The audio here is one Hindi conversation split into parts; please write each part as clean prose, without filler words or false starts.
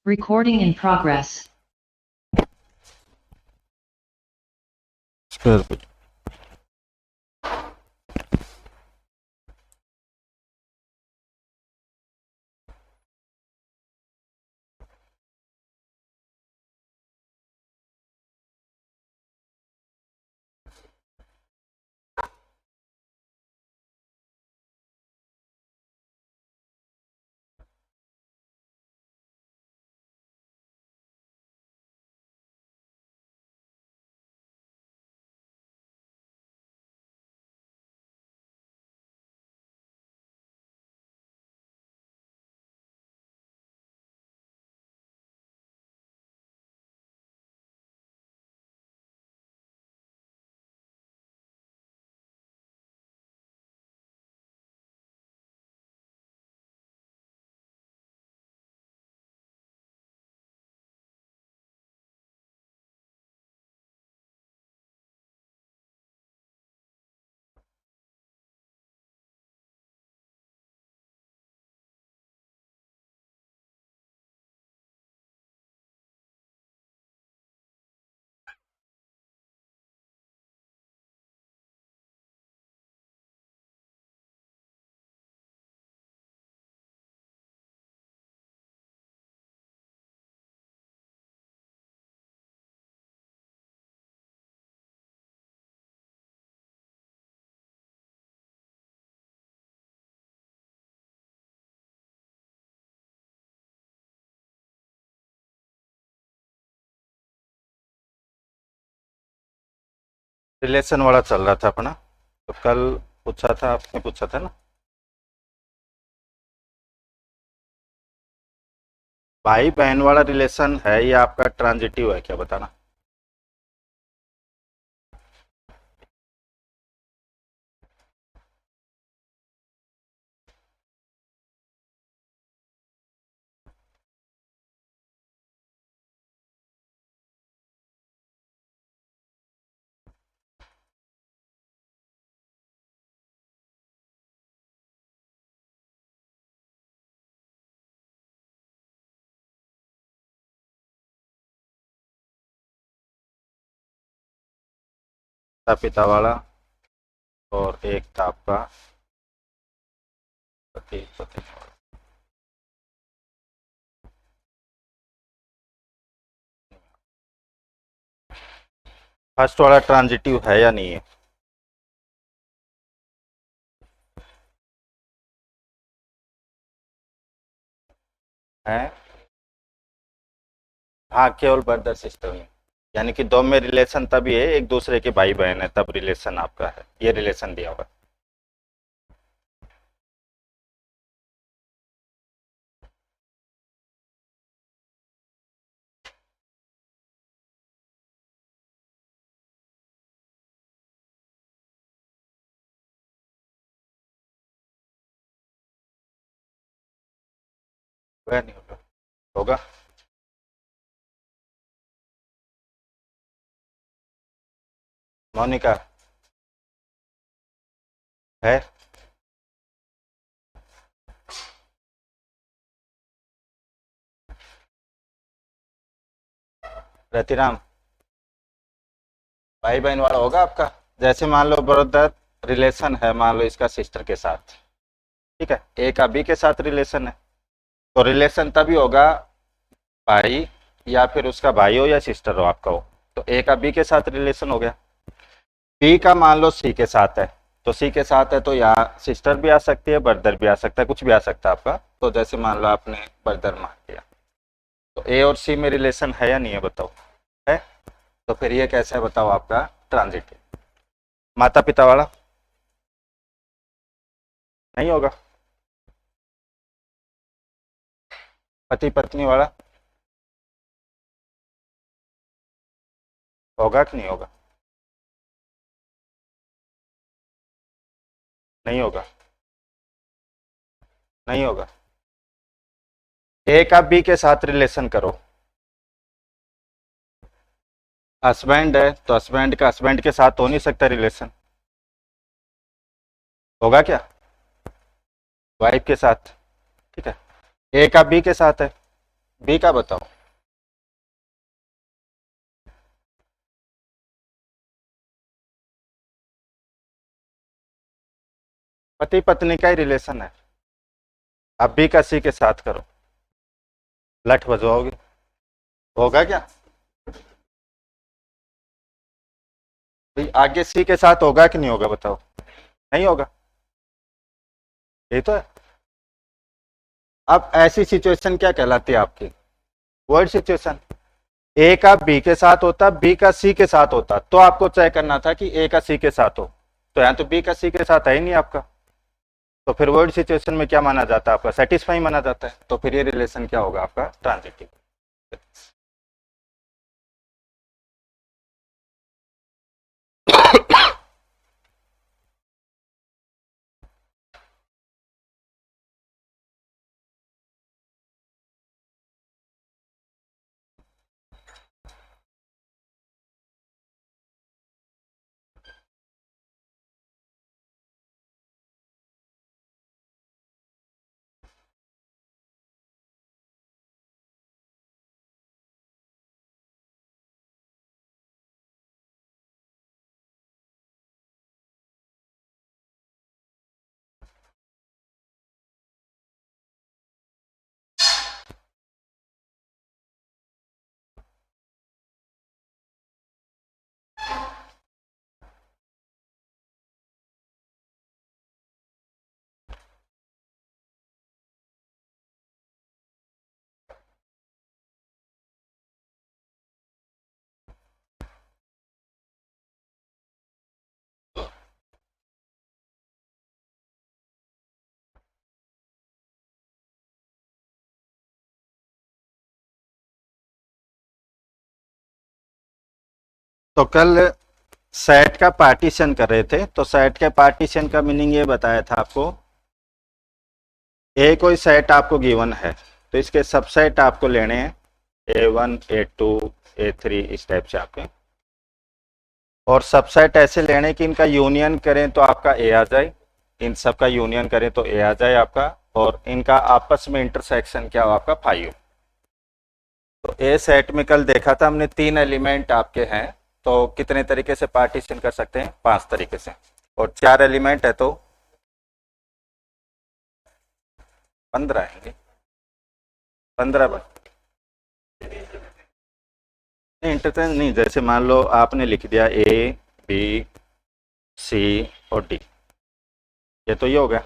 Recording in progress. Square root. Relation वाला चल रहा था अपना, तो कल पूछा था, आपने पूछा था ना, भाई बहन वाला रिलेशन है या आपका ट्रांजिटिव है, क्या बताना। माता पिता वाला, और एक था आपका पति पत्नी वाला। फर्स्ट वाला ट्रांजिटिव है या नहीं है? है। हाँ, केवल ब्रदर सिस्टर में, यानी कि दो में रिलेशन तभी है, एक दूसरे के भाई बहन है तब रिलेशन आपका है, ये रिलेशन दिया हुआ है। वह नहीं होगा, होगा। मोनिका है। रतिराम भाई बहन वाला होगा आपका। जैसे मान लो ब्रदर रिलेशन है, मान लो इसका सिस्टर के साथ, ठीक है, ए का बी के साथ रिलेशन है, तो रिलेशन तभी होगा भाई, या फिर उसका भाई हो या सिस्टर हो आपका हो, तो ए का बी के साथ रिलेशन हो गया। बी का मान लो सी के साथ है, तो सी के साथ है तो यहाँ सिस्टर भी आ सकती है, ब्रदर भी आ सकता है, कुछ भी आ सकता है आपका। तो जैसे मान लो आपने ब्रदर मान लिया, तो ए और सी में रिलेशन है या नहीं है, बताओ। है। तो फिर ये कैसे है बताओ आपका ट्रांजिटिव। माता पिता वाला नहीं होगा। पति पत्नी वाला होगा कि नहीं होगा? नहीं होगा। नहीं होगा। ए का बी के साथ रिलेशन करो। हस्बैंड है तो हस्बैंड का हस्बैंड के साथ हो नहीं सकता रिलेशन, होगा क्या? वाइफ के साथ। ठीक है। ए का बी के साथ है, बी का बताओ। पति पत्नी का ही रिलेशन है। अब बी का सी के साथ करो, लठ बजवाओगे, होगा क्या? भाई आगे सी के साथ होगा कि नहीं होगा बताओ? नहीं होगा, यही तो है। अब ऐसी सिचुएशन क्या कहलाती है आपकी? Word situation. ए का बी के साथ होता, बी का सी के साथ होता, तो आपको तय करना था कि ए का सी के साथ हो। तो यहाँ तो बी का सी के साथ है ही नहीं आपका, तो फिर वर्ड सिचुएशन में क्या माना जाता है आपका? सेटिस्फाई माना जाता है। तो फिर ये रिलेशन क्या होगा आपका? ट्रांजिटिव। तो कल सेट का पार्टीशन कर रहे थे, तो सेट के पार्टीशन का मीनिंग ये बताया था आपको, ए कोई सेट आपको गिवन है तो इसके सबसेट आपको लेने हैं, A1 A2 A3 इस टाइप से आपके, और सबसेट ऐसे लेने कि इनका यूनियन करें तो आपका ए आ जाए, इन सब का यूनियन करें तो ए आ जाए आपका, और इनका आपस में इंटरसेक्शन क्या हो आपका? 5। तो ए सेट में कल देखा था हमने 3 एलिमेंट आपके हैं, तो कितने तरीके से पार्टीशन कर सकते हैं? 5 तरीके से। और 4 एलिमेंट है तो 15 आएंगे, 15 बन नहीं, इंटरचेंज नहीं। जैसे मान लो आपने लिख दिया ए बी सी और डी, ये तो ये हो गया,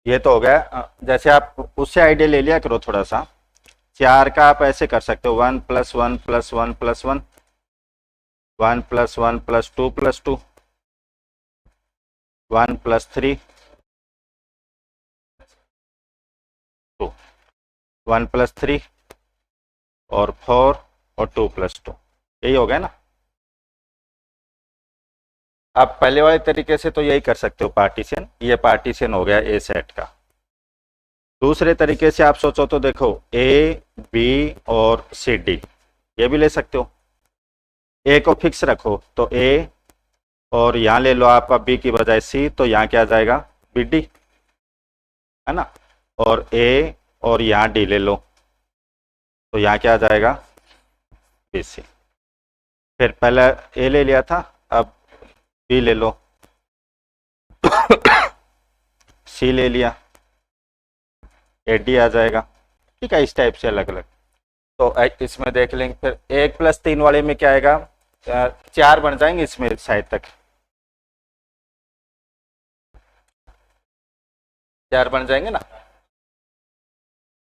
ये तो हो गया। जैसे आप उससे आइडिया ले लिया करो थोड़ा सा, 4 का आप ऐसे कर सकते हो, 1 + 1 + 1 + 1, 1 + 1 + 2 + 2, 1 + 3 2, 1 + 3 और 4 और 2 + 2, यही हो गया ना? आप पहले वाले तरीके से तो यही कर सकते हो पार्टीशन, ये पार्टीशन हो गया ए सेट का। दूसरे तरीके से आप सोचो तो देखो, ए बी और सी डी, ये भी ले सकते हो। ए को फिक्स रखो तो ए, और यहाँ ले लो आपका बी की बजाय सी, तो यहाँ क्या आ जाएगा? बी डी, है ना? और ए और यहाँ डी ले लो तो यहाँ क्या आ जाएगा? B C. फिर पहले ए ले लिया था, अब बी ले लो, सी ले लिया, ए डी आ जाएगा। ठीक है, इस टाइप से अलग अलग। तो इसमें देख लेंगे फिर 1 + 3 वाले में क्या आएगा? 4 बन जाएंगे इसमें शायद तक, 4 बन जाएंगे ना?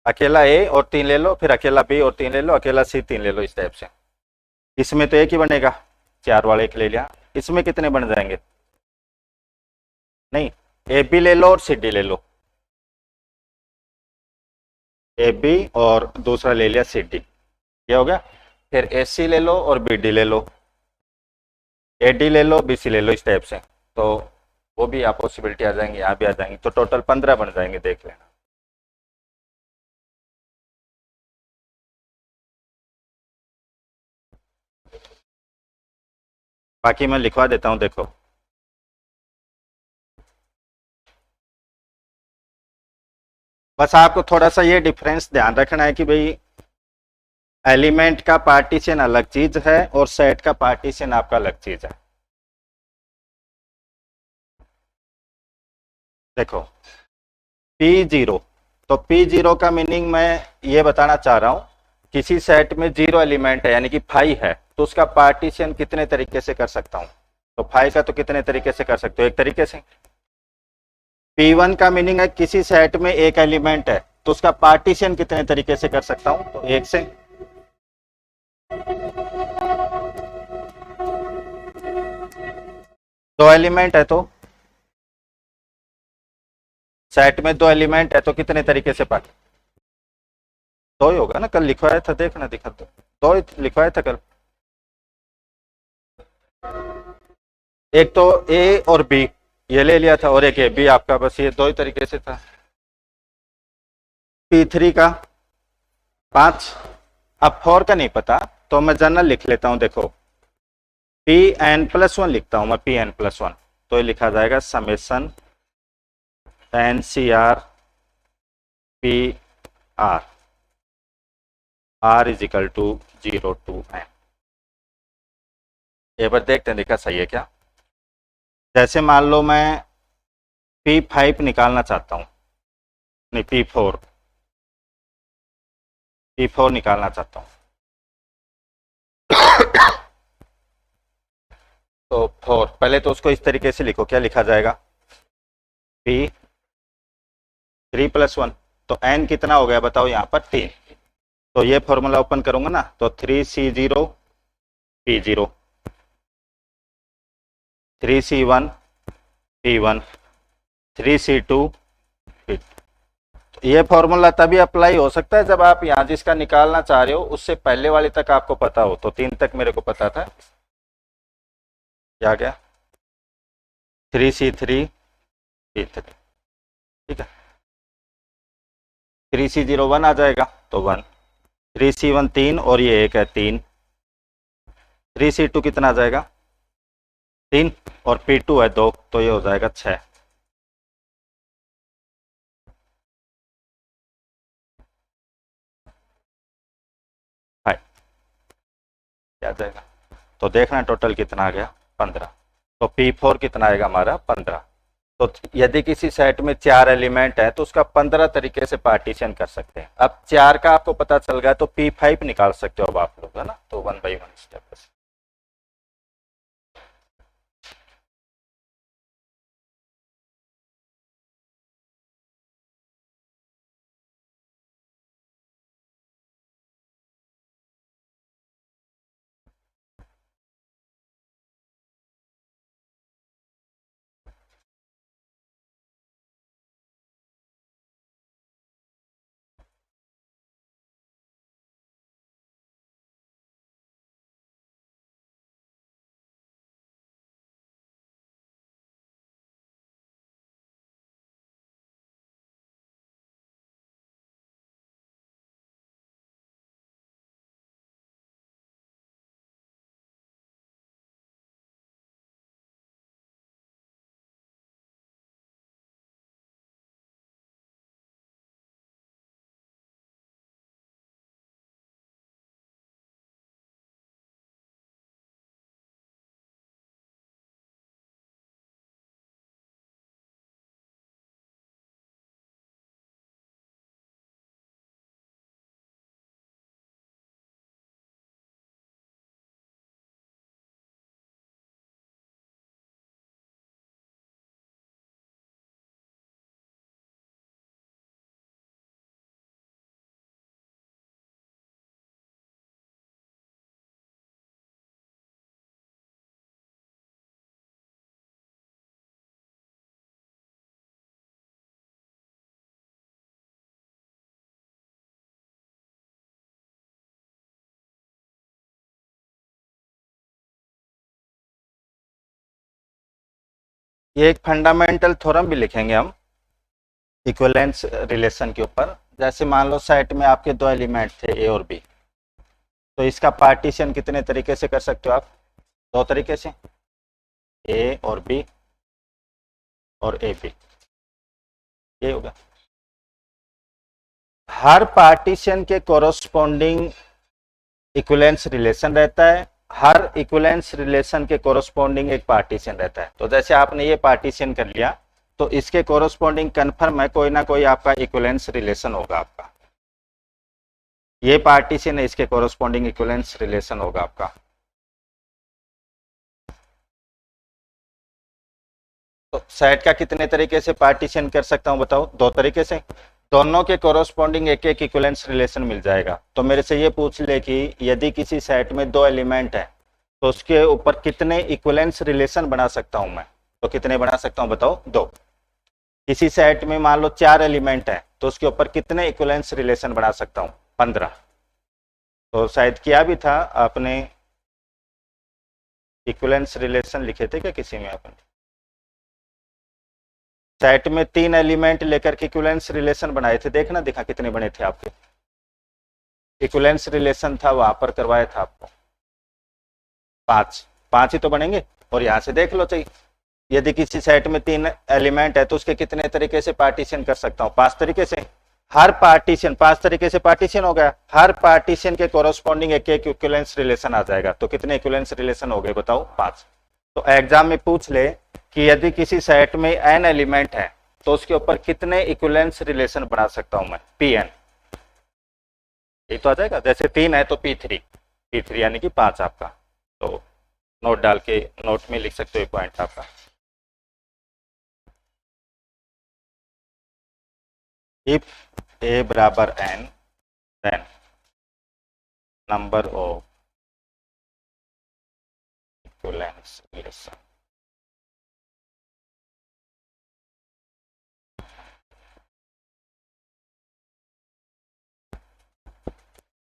अकेला ए और 3 ले लो, फिर अकेला बी और 3 ले लो, अकेला सी 3 ले लो, इस टाइप से। इसमें तो एक ही बनेगा, 4 वाले एक ले लिया। इसमें कितने बन जाएंगे? नहीं, ए बी ले लो और सी डी ले लो, ए बी और दूसरा ले लिया सी डी, ये हो गया। फिर ए सी ले लो और बी डी ले लो, ए डी ले लो, बी सी ले लो, इस टाइप से। तो वो भी आप पॉसिबिलिटी आ जाएंगी, यहाँ भी आ जाएंगी, तो टोटल 15 बन जाएंगे, देख लेना। बाकी मैं लिखवा देता हूँ, देखो। बस आपको थोड़ा सा ये डिफरेंस ध्यान रखना है कि भाई एलिमेंट का पार्टीशन अलग चीज है और सेट का पार्टीशन आपका अलग चीज है। देखो P0, तो P0 का मीनिंग मैं ये बताना चाह रहा हूं, किसी सेट में 0 एलिमेंट है यानी कि 5 है, तो उसका पार्टीशन कितने तरीके से कर सकता हूं? तो 5 का तो कितने तरीके से कर सकते हो? एक तरीके से। P1 का मीनिंग है किसी सेट में एक एलिमेंट है, तो उसका पार्टीशन कितने तरीके से कर सकता हूं? तो एक से। दो एलिमेंट है तो सेट में दो एलिमेंट है तो कितने तरीके से पार्टी? दो ही होगा ना, कल लिखवाया था, देखना दिखा तो दो ही लिखवाया था कल। एक तो ए और बी ये ले लिया था और एक ए बी आपका, बस ये दो ही तरीके से था। P3 का 5। अब 4 का नहीं पता तो मैं जनरल लिख लेता हूं। देखो Pn+1 लिखता हूं मैं, Pn+1, तो ये लिखा जाएगा summation NCR P R R = 0 to n। ये बार देखते हैं देखा सही है क्या। जैसे मान लो मैं P5 निकालना चाहता हूं, नहीं P4 निकालना चाहता हूं तो 4 पहले तो उसको इस तरीके से लिखो, क्या लिखा जाएगा? P3+1, तो n कितना हो गया बताओ यहाँ पर? 3। तो ये फॉर्मूला ओपन करूंगा ना, तो 3C0 P0, 3C1 P1, 3C2 P2। तो ये फॉर्मूला तभी अप्लाई हो सकता है जब आप यहाँ जिसका निकालना चाह रहे हो उससे पहले वाले तक आपको पता हो। तो 3 तक मेरे को पता था, क्या गया 3C3 P3, ठीक है। 3C0 1 आ जाएगा तो 1, 3C1 3 और ये एक है 3, 3C2 कितना आ जाएगा? 3 और P2 है 2, तो ये हो जाएगा 6। क्या जाएगा? तो देखना टोटल कितना आ गया? 15। तो P4 कितना आएगा हमारा? 15। तो यदि किसी सेट में 4 एलिमेंट है तो उसका 15 तरीके से पार्टीशन कर सकते हैं। अब 4 का आपको पता चल गया तो P5 निकाल सकते हो अब आप लोग, है ना। तो 1 by 1 स्टेप। ये एक फंडामेंटल थ्योरम भी लिखेंगे हम इक्विवेलेंस रिलेशन के ऊपर। जैसे मान लो सेट में आपके दो एलिमेंट थे ए और बी, तो इसका पार्टीशन कितने तरीके से कर सकते हो आप? दो तरीके से, ए और बी और ए बी, ये होगा। हर पार्टीशन के कोरोस्पोंडिंग इक्विवेलेंस रिलेशन रहता है, हर इक्विवेलेंस रिलेशन के कोरोस्पोंडिंग एक पार्टीशन रहता है। तो जैसे आपने ये पार्टीशन कर लिया तो इसके कोरोस्पोंडिंग कन्फर्म है कोई ना कोई आपका इक्विवेलेंस रिलेशन होगा आपका। ये पार्टीशन है, इसके कोरोस्पोंडिंग इक्विवेलेंस रिलेशन होगा आपका। तो सेट का कितने तरीके से पार्टीशन कर सकता हूं बताओ? दो तरीके से, दोनों के कोरोस्पोंडिंग एक एक इक्विवेलेंस रिलेशन मिल जाएगा। तो मेरे से ये पूछ ले कि यदि किसी सेट में दो एलिमेंट है तो उसके ऊपर कितने इक्विवेलेंस रिलेशन बना सकता हूं मैं? तो कितने बना सकता हूं बताओ? दो। किसी सेट में मान लो चार एलिमेंट है तो उसके ऊपर कितने इक्विवेलेंस रिलेशन बना सकता हूं? 15। तो शायद किया भी था आपने, इक्विवेलेंस रिलेशन लिखे थे क्या किसी में आपने? सेट में तीन एलिमेंट लेकर के इक्विवेलेंस रिलेशन बनाए थे, देखना दिखा कितने बने थे आपके इक्विवेलेंस रिलेशन था, वहां पर करवाया था आपको। पांच। पांच ही तो बनेंगे। और यहां से देख लो चाहिए, यदि किसी सेट में तीन एलिमेंट है तो उसके कितने तरीके से पार्टीशन कर सकता हूं? 5 तरीके से। हर पार्टीशन 5 तरीके से पार्टीशन हो गया, हर पार्टीशन के कोरोस्पोंडिंग एक एक इक्विवेलेंस रिलेशन आ जाएगा। तो कितने इक्विवेलेंस रिलेशन हो गए बताओ? 5। तो एग्जाम में पूछ ले कि यदि किसी सेट में n एलिमेंट है तो उसके ऊपर कितने इक्विवेलेंस रिलेशन बना सकता हूं मैं? Pn। ये तो आ जाएगा, जैसे 3 है तो P3, P3 यानी कि 5 आपका। तो नोट डाल के नोट में लिख सकते हो पॉइंट आपका। इफ a बराबर n then number of equivalence relation.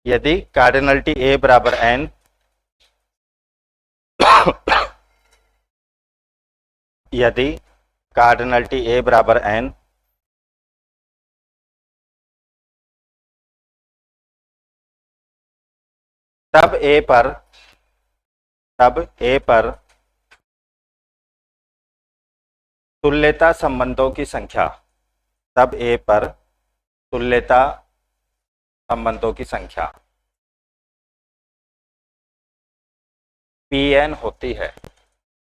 यदि कार्डिनलिटी a बराबर n यदि कार्डिनलिटी a बराबर n तब a पर तुल्यता संबंधों की संख्या, तब a पर तुल्यता संबंधों की संख्या Pn होती है,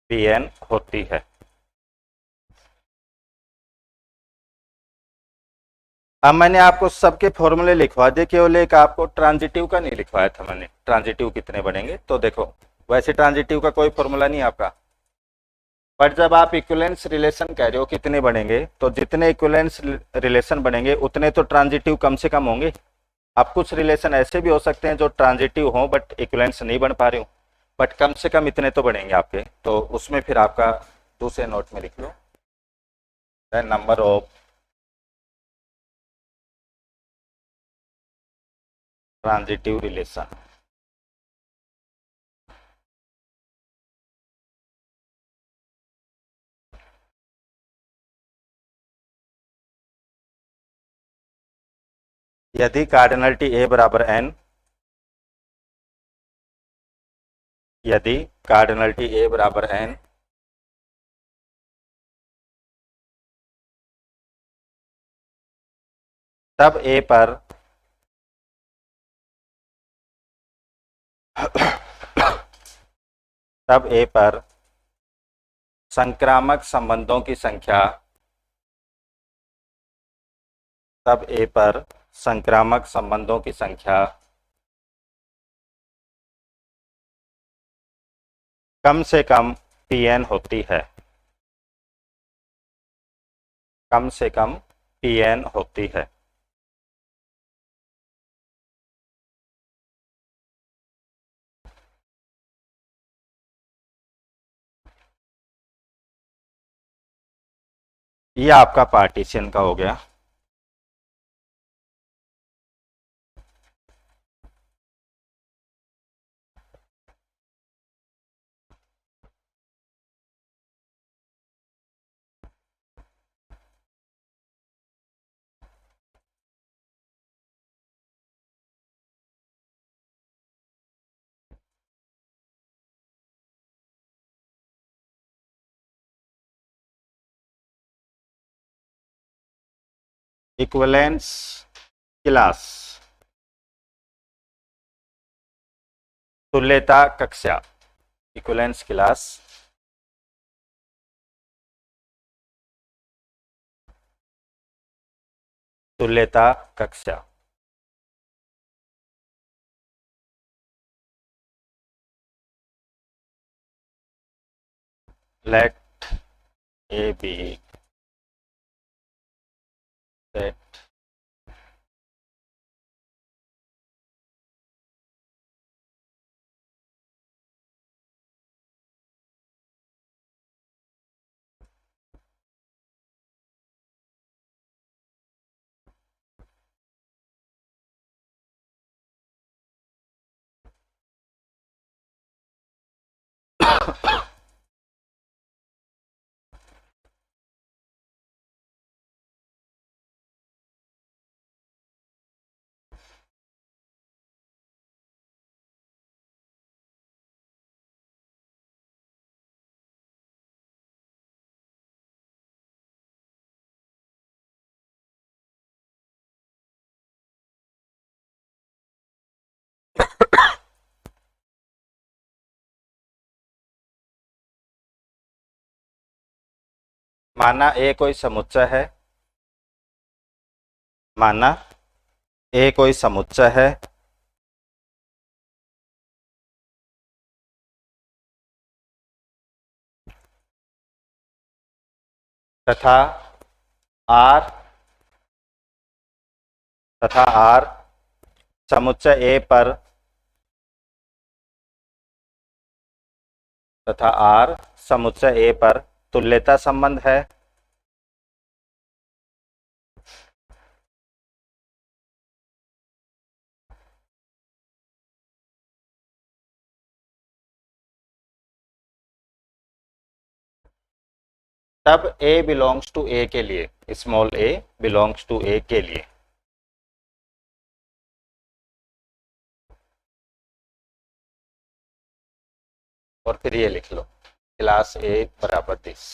Pn होती है। अब मैंने आपको सबके फॉर्मूले लिखवा दिए, केवल एक आपको ट्रांजिटिव का नहीं लिखवाया था मैंने। ट्रांजिटिव कितने बनेंगे तो देखो, वैसे ट्रांजिटिव का कोई फॉर्मूला नहीं आपका, बट जब आप इक्विवेलेंस रिलेशन कह रहे हो कितने बनेंगे, तो जितने इक्विवेलेंस रिलेशन बनेंगे उतने तो ट्रांजिटिव कम से कम होंगे। अब कुछ रिलेशन ऐसे भी हो सकते हैं जो ट्रांजिटिव हो बट इक्विवेलेंस नहीं बन पा रहे हो, बट कम से कम इतने तो बनेंगे आपके। तो उसमें फिर आपका दूसरे नोट में लिख लो नंबर ऑफ ट्रांजिटिव रिलेशन। यदि कार्डिनलिटी a बराबर n, यदि कार्डिनलिटी a बराबर n तब a पर तब a पर संक्रामक संबंधों की संख्या, तब a पर संक्रामक संबंधों की संख्या कम से कम Pn होती है, कम से कम Pn होती है। ये आपका पार्टीशन का हो गया। इक्विवेलेंस क्लास, तुल्यता कक्षा, इक्विवेलेंस क्लास, तुल्यता कक्षा। लेट ए बी सेट माना ए कोई समुच्चय है, माना ए कोई समुच्चय है तथा आर समुच्चय ए पर तथा आर समुच्चय ए पर तुल्यता संबंध है, तब ए बिलोंग्स टू ए के लिए, स्मॉल ए बिलोंग्स टू ए के लिए और फिर ये लिख लो क्लास ए बराबर दिस।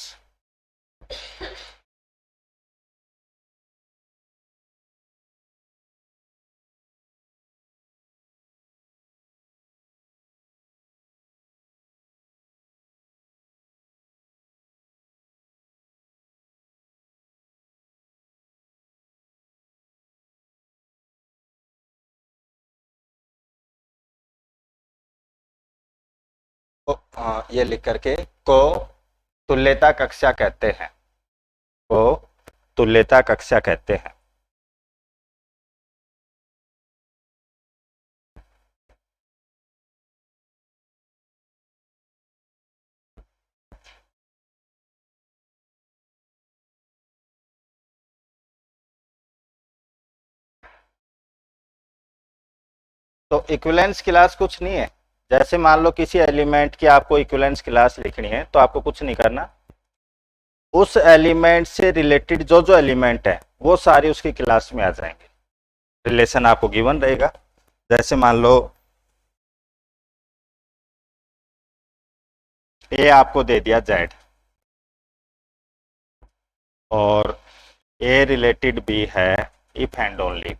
ये लिख करके को तुल्यता कक्षा कहते हैं, को तुल्यता कक्षा कहते हैं। तो इक्विवेलेंस क्लास कुछ नहीं है, जैसे मान लो किसी एलिमेंट की आपको इक्विवेलेंस क्लास लिखनी है तो आपको कुछ नहीं करना, उस एलिमेंट से रिलेटेड जो जो एलिमेंट है वो सारे उसकी क्लास में आ जाएंगे, रिलेशन आपको गिवन रहेगा। जैसे मान लो ए आपको दे दिया जेड और ए रिलेटेड बी है if and only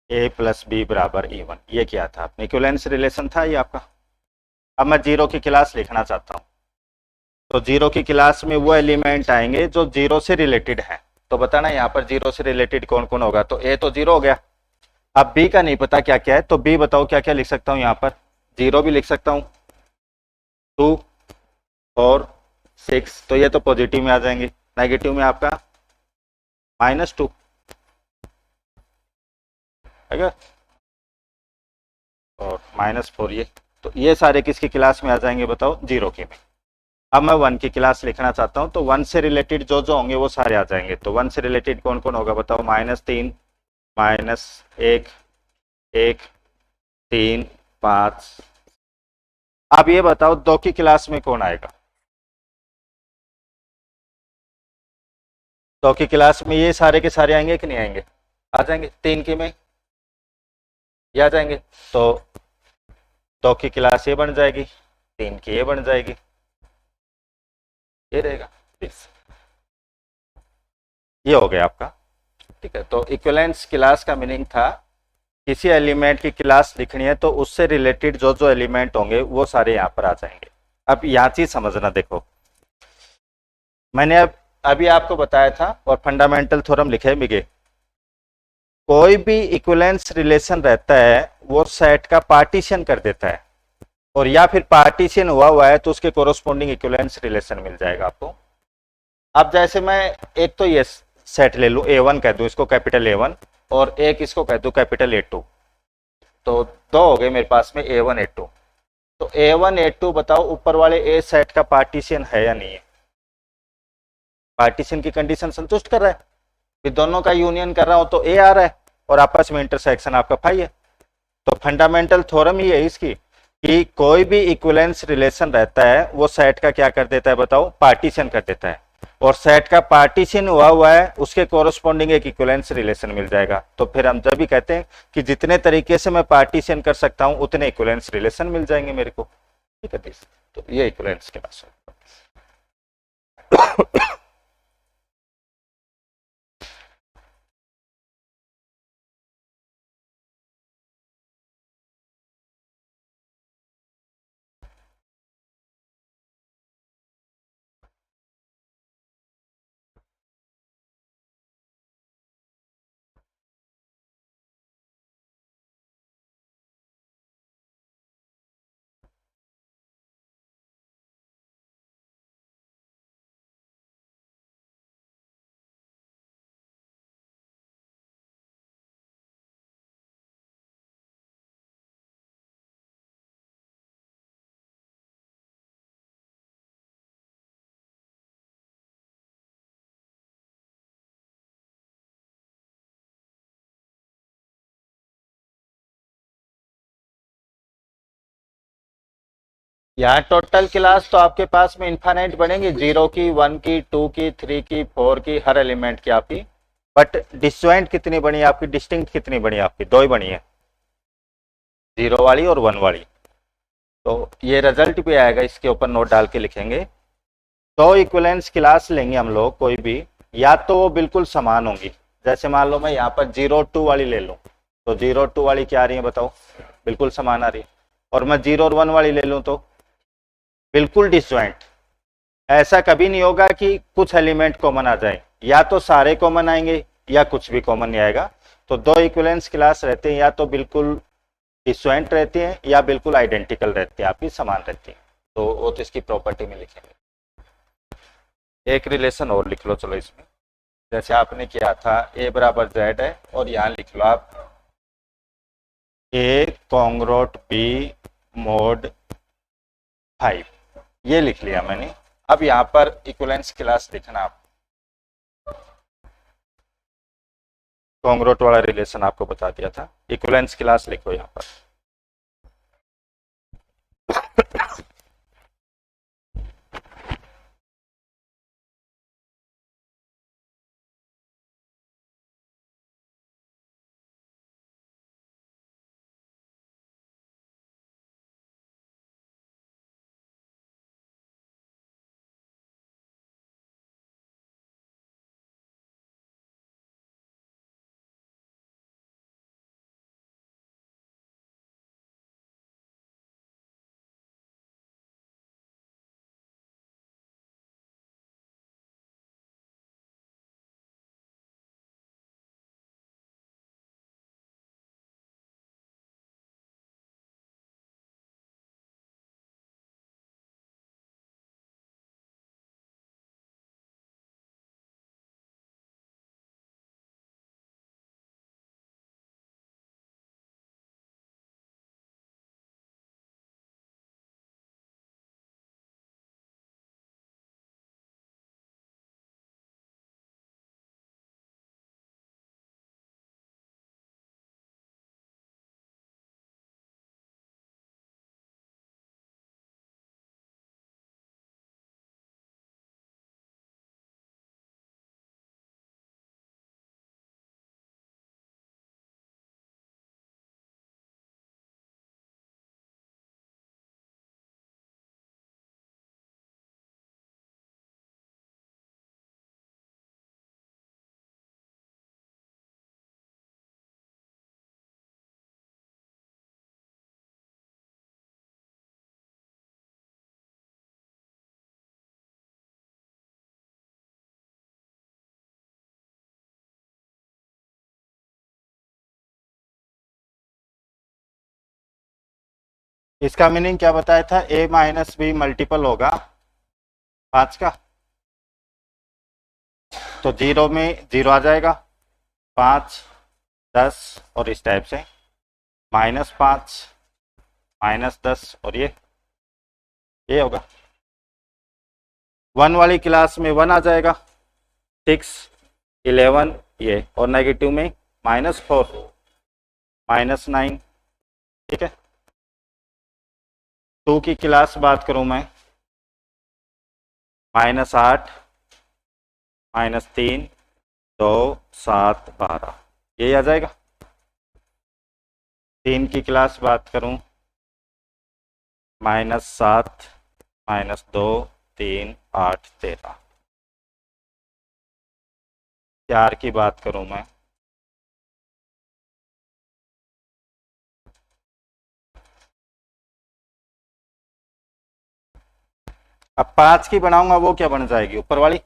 A plus B बराबर E1, ये क्या था अपने इक्विवेलेंस रिलेशन था ये आपका। अब मैं जीरो की क्लास लिखना चाहता हूं, तो जीरो की क्लास में वो एलिमेंट आएंगे जो जीरो से रिलेटेड है, तो बताना यहाँ पर जीरो से रिलेटेड कौन कौन होगा। तो ए तो जीरो हो गया, अब बी का नहीं पता क्या क्या है, तो बी बताओ क्या क्या लिख सकता हूँ यहाँ पर। जीरो भी लिख सकता हूँ, 2 और 6, तो ये तो पॉजिटिव में आ जाएंगे, नेगेटिव में आपका -2 है और -4 ये, तो ये सारे किसकी क्लास में आ जाएंगे बताओ, जीरो की में। अब मैं 1 की क्लास लिखना चाहता हूं, तो 1 से रिलेटेड जो जो होंगे वो सारे आ जाएंगे। तो 1 से रिलेटेड कौन कौन होगा बताओ, -3 -1 1 3 5। अब ये बताओ 2 की क्लास में कौन आएगा, 2 की क्लास में ये सारे के सारे आएंगे कि नहीं आएंगे, आ जाएंगे। 3 की में ये आ जाएंगे, तो 2 की क्लास ये बन जाएगी, 3 की ये बन जाएगी, ये रहेगा। ये हो गया आपका ठीक है, तो इक्विवेलेंस क्लास का मीनिंग था किसी एलिमेंट की क्लास लिखनी है तो उससे रिलेटेड जो जो एलिमेंट होंगे वो सारे यहाँ पर आ जाएंगे। अब यहाँ चीज समझना, देखो मैंने अभी आपको बताया था और फंडामेंटल थ्योरम लिखे मिगे, कोई भी इक्विवेलेंस रिलेशन रहता है वो सेट का पार्टीशन कर देता है, और या फिर पार्टीशन हुआ है तो उसके कोरोस्पोंडिंग इक्विवेलेंस रिलेशन मिल जाएगा आपको। अब जैसे मैं एक तो ये सेट ले लूं, A1 कह दूं इसको कैपिटल A1, और एक इसको कह दूं कैपिटल A2, तो दो हो गए मेरे पास में A1 A2। तो A1 A2 बताओ ऊपर वाले ए सेट का पार्टीशन है या नहीं है? पार्टीशन की कंडीशन संतुष्ट कर रहा है, फिर दोनों का यूनियन कर रहा हूं तो ए आ रहा है और आपस में इंटरसेक्शन आपका फाई है। तो फंडामेंटल थ्योरम ही है इसकी कि कोई भी इक्विवेलेंस रिलेशन रहता है वो सेट का क्या कर देता है बताओ, पार्टीशन कर देता है, और सेट का पार्टीशन हुआ है उसके कोरोस्पोंडिंग एक इक्विवेलेंस रिलेशन मिल जाएगा। तो फिर हम जब भी कहते हैं कि जितने तरीके से मैं पार्टीशन कर सकता हूं उतने इक्विवेलेंस रिलेशन मिल जाएंगे मेरे को, ठीक है। तो ये इक्विवेलेंस के पास यहाँ टोटल क्लास तो आपके पास में इन्फानाइट बनेंगे, 0 की, 1 की, 2 की, 3 की, 4 की, हर एलिमेंट की आपकी। बट डिसजॉइंट कितनी बनी है आपकी, डिस्टिंक्ट कितनी बनी है आपकी? दो ही बनी है, 0 वाली और 1 वाली। तो ये रिजल्ट भी आएगा, इसके ऊपर नोट डाल के लिखेंगे। तो इक्विवेलेंस क्लास लेंगे हम लोग कोई भी, या तो वो बिल्कुल समान होंगी, जैसे मान लो मैं यहाँ पर 0 2 वाली ले लूँ, तो 0 2 वाली क्या आ रही है बताओ, बिल्कुल समान आ रही है। और मैं 0 और 1 वाली ले लूँ तो बिल्कुल डिसजॉइंट। ऐसा कभी नहीं होगा कि कुछ एलिमेंट कॉमन आ जाए, या तो सारे कॉमन आएंगे या कुछ भी कॉमन नहीं आएगा। तो दो इक्विवेलेंस क्लास रहते हैं, या तो बिल्कुल डिसजॉइंट रहते हैं या बिल्कुल आइडेंटिकल रहते हैं, आपकी समान रहती है। तो वो तो इसकी प्रॉपर्टी में लिखेंगे। एक रिलेशन और लिख लो चलो इसमें, जैसे आपने किया था A बराबर Z है, और यहाँ लिख लो आप A कॉन्ग्रोट B मोड 5, ये लिख लिया मैंने। अब यहाँ पर इक्विवेलेंस क्लास लिखना आप, कॉन्ग्रोट वाला रिलेशन आपको बता दिया था, इक्विवेलेंस क्लास लिखो यहाँ पर। इसका मीनिंग क्या बताया था, a माइनस बी मल्टीपल होगा 5 का, तो 0 में 0 आ जाएगा, 5, 10 और इस टाइप से -5, -10 और ये होगा। 1 वाली क्लास में 1 आ जाएगा, 6, 11 ये, और नेगेटिव में -4, -9, ठीक है। 2 की क्लास बात करूं मैं, -8, -3, 2, 7, 12 ये आ जाएगा। 3 की क्लास बात करूं, -7, -2, 3, 8, 13। 4 की बात करूं मैं, अब 5 की बनाऊंगा वो क्या बन जाएगी, ऊपर वाली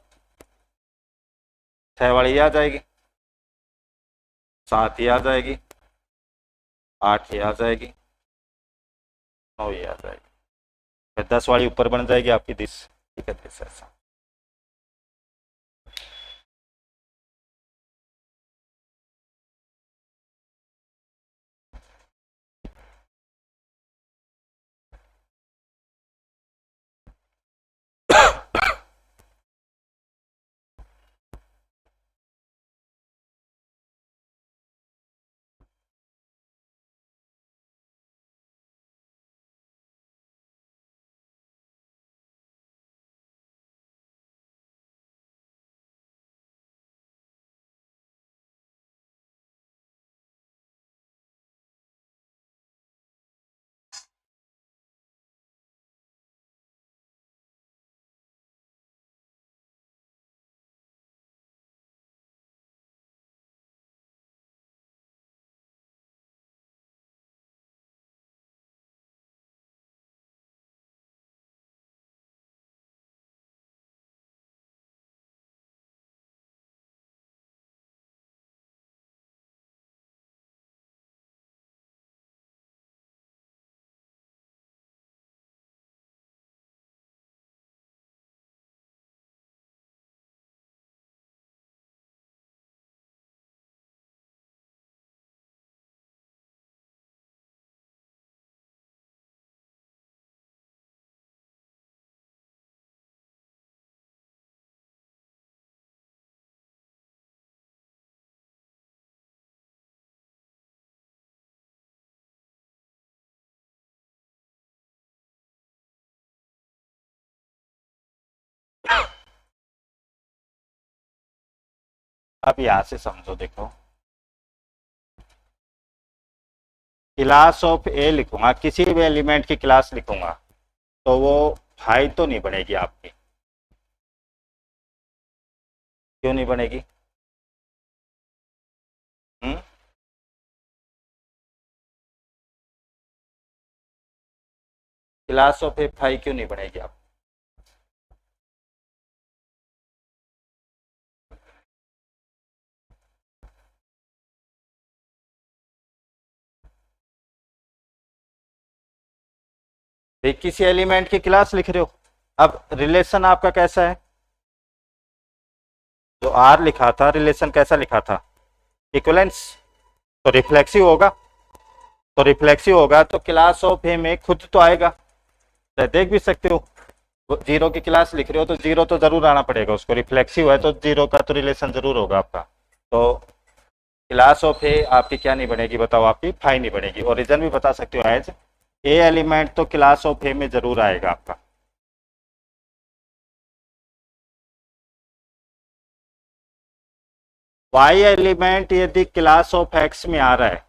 6 वाली ये आ जाएगी, 7 ये आ जाएगी, 8 ये आ जाएगी, 9 ये आ जाएगी, फिर 10 वाली ऊपर बन जाएगी आपकी दिस, ठीक है, दिस ऐसा। अब यहां से समझो, देखो क्लास ऑफ ए लिखूंगा, किसी भी एलिमेंट की क्लास लिखूंगा तो वो हाई तो नहीं बनेगी आपकी, क्यों नहीं बनेगी? हम्म, क्लास ऑफ ए हाई क्यों नहीं बनेगी आप? एक किसी एलिमेंट की क्लास लिख रहे हो, अब रिलेशन आपका कैसा है, जो आर लिखा था रिलेशन कैसा लिखा था, इक्विवेलेंस, तो रिफ्लेक्सिव होगा, तो रिफ्लेक्सिव होगा तो क्लास ऑफ ए में खुद तो आएगा, तो देख भी सकते हो, जीरो की क्लास लिख रहे हो तो जीरो तो जरूर आना पड़ेगा उसको, रिफ्लेक्सिव है तो जीरो का तो रिलेशन जरूर होगा आपका। तो क्लास ऑफ ए आपकी क्या नहीं बनेगी बताओ, आपकी फाई नहीं बनेगी, और रीजन भी बता सकते हो, एज ए एलिमेंट तो क्लास ऑफ ए में जरूर आएगा आपका। वाई एलिमेंट यदि क्लास ऑफ एक्स में आ रहा है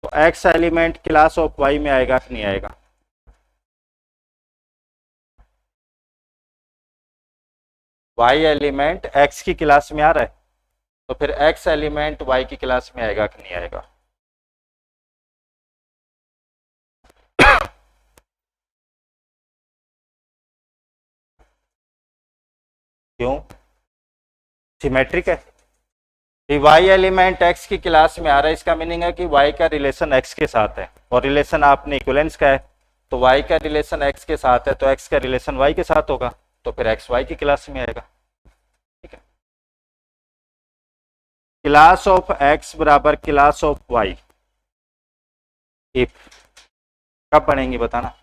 तो X element class of Y में आएगा कि नहीं आएगा? वाई एलिमेंट एक्स की क्लास में आ रहा है तो फिर एक्स एलिमेंट वाई की क्लास में आएगा कि नहीं आएगा? क्यों? सिमेट्रिक है, कि y एलिमेंट x की क्लास में आ रहा है, इसका मीनिंग है कि y का रिलेशन x के साथ है, और रिलेशन आपने इक्विवेलेंस का है, तो y का रिलेशन x के साथ है तो x का रिलेशन y के साथ होगा, तो फिर x y की क्लास में आएगा। ठीक है, क्लास ऑफ x बराबर क्लास ऑफ y, इफ कब पढ़ेंगे बताना।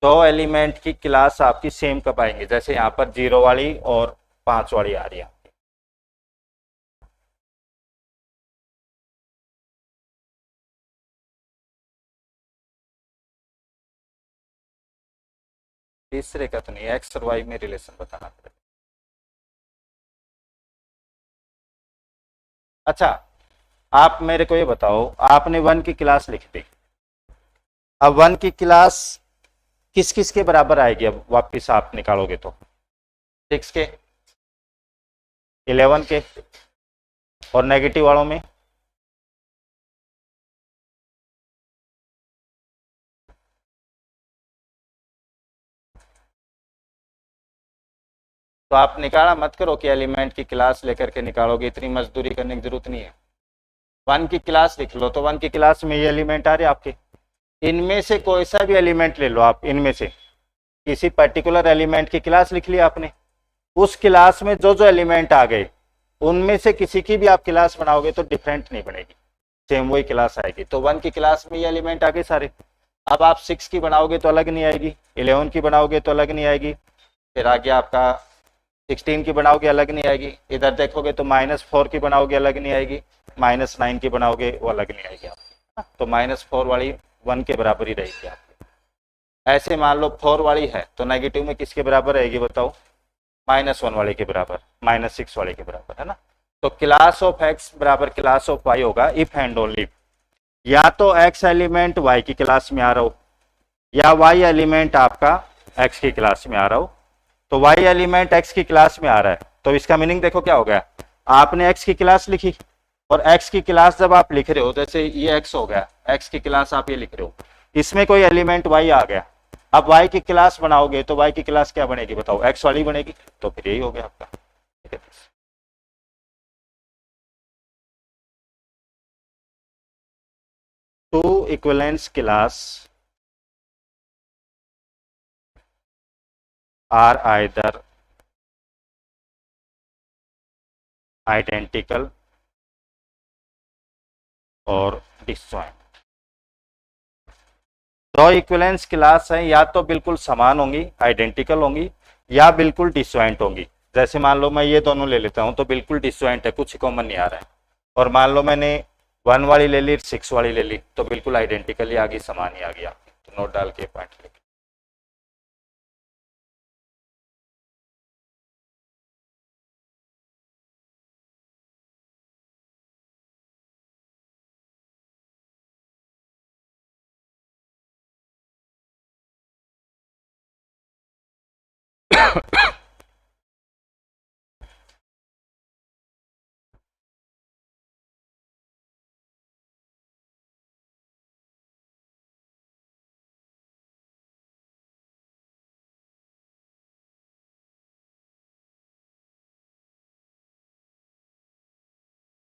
दो एलिमेंट की क्लास आपकी सेम कब आएंगे, जैसे यहां पर 0 वाली और 5 वाली आ रही है। तीसरे का तो नहीं, एक्स और वाई में रिलेशन बताना पड़ेगा। अच्छा, आप मेरे को ये बताओ, आपने 1 की क्लास लिख दी, अब 1 की क्लास किस किस के बराबर आएगी, अब वापिस आप निकालोगे तो 6 के, 11 के, और नेगेटिव वालों में तो आप निकाला मत करो कि एलिमेंट की क्लास लेकर के निकालोगे, इतनी मजदूरी करने की जरूरत नहीं है। 1 की क्लास लिख लो, तो 1 की क्लास में ये एलिमेंट आ रहे आपके, इनमें से कोई सा भी एलिमेंट ले लो आप, इनमें से किसी पर्टिकुलर एलिमेंट की क्लास लिख लिया आपने, उस क्लास में जो जो एलिमेंट आ गए उनमें से किसी की भी आप क्लास बनाओगे तो डिफरेंट नहीं बनेगी, सेम वही क्लास आएगी। तो 1 की क्लास में ये एलिमेंट आ गए सारे, अब आप 6 की बनाओगे तो अलग नहीं आएगी, 11 की बनाओगे तो अलग नहीं आएगी, फिर आगे आपका 16 की बनाओगे अलग नहीं आएगी, इधर देखोगे तो -4 की बनाओगे अलग नहीं आएगी, -9 की बनाओगे वो अलग नहीं आएगी आपकी, तो -4 वाली 1 के बराबर ही रहेगी आपकी। ऐसे मान लो 4 वाली है तो नेगेटिव में किसके बराबर रहेगी बताओ, -1 वाले के बराबर, -6 वाले के बराबर, है ना। तो क्लास ऑफ x बराबर क्लास ऑफ y होगा इफ एंड ओनली, या तो x एलिमेंट y की क्लास में आ रहा हो, या y एलिमेंट आपका x की क्लास में आ रहा हो। तो y एलिमेंट x की क्लास में आ रहा है तो इसका मीनिंग देखो क्या हो गया, आपने x की क्लास लिखी, और x की क्लास जब आप लिख रहे हो, जैसे ये x हो गया, x की क्लास आप ये लिख रहे हो, इसमें कोई एलिमेंट y आ गया, अब y की क्लास बनाओगे तो y की क्लास क्या बनेगी बताओ, x वाली बनेगी, तो फिर यही हो गया आपका। ठीक है, two equivalence class are either identical और डिसजॉइंट। दो इक्विवेलेंस क्लास है, या तो बिल्कुल समान होंगी, आइडेंटिकल होंगी, या बिल्कुल डिसजॉइंट होंगी। जैसे मान लो मैं ये दोनों ले लेता हूं तो बिल्कुल डिसजॉइंट है, कुछ कॉमन नहीं आ रहा है, और मान लो मैंने 1 वाली ले ली, 6 वाली ले ली, तो बिल्कुल आइडेंटिकल ही आ गई, समान ही आ गया, तो नोट डाल के पॉइंट लिख।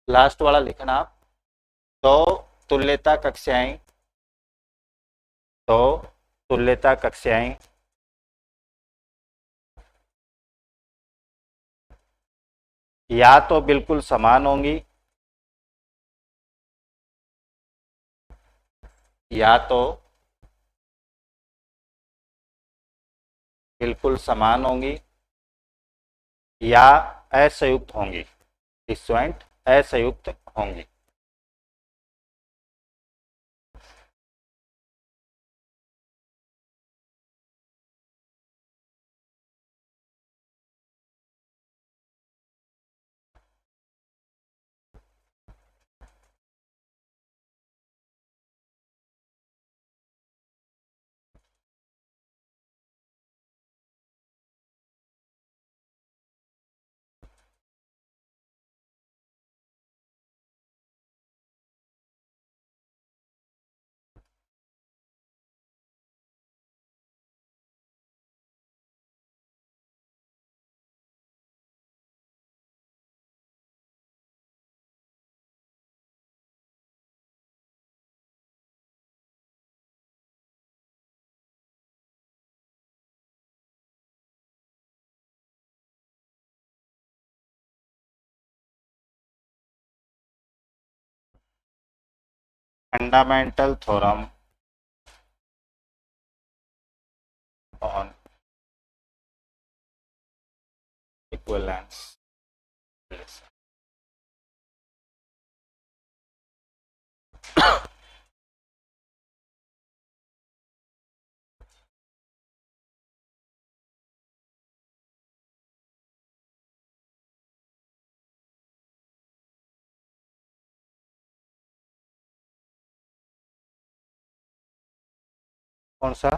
लास्ट वाला लिखना आप, तो तुल्यता कक्षाएं, तो तुल्यता कक्षाएं या तो बिल्कुल समान होंगी, या तो बिल्कुल समान होंगी, या असंयुक्त होंगी, डिसजॉइंट असंयुक्त होंगी। Fundamental theorem on equivalence relation. कौन सा?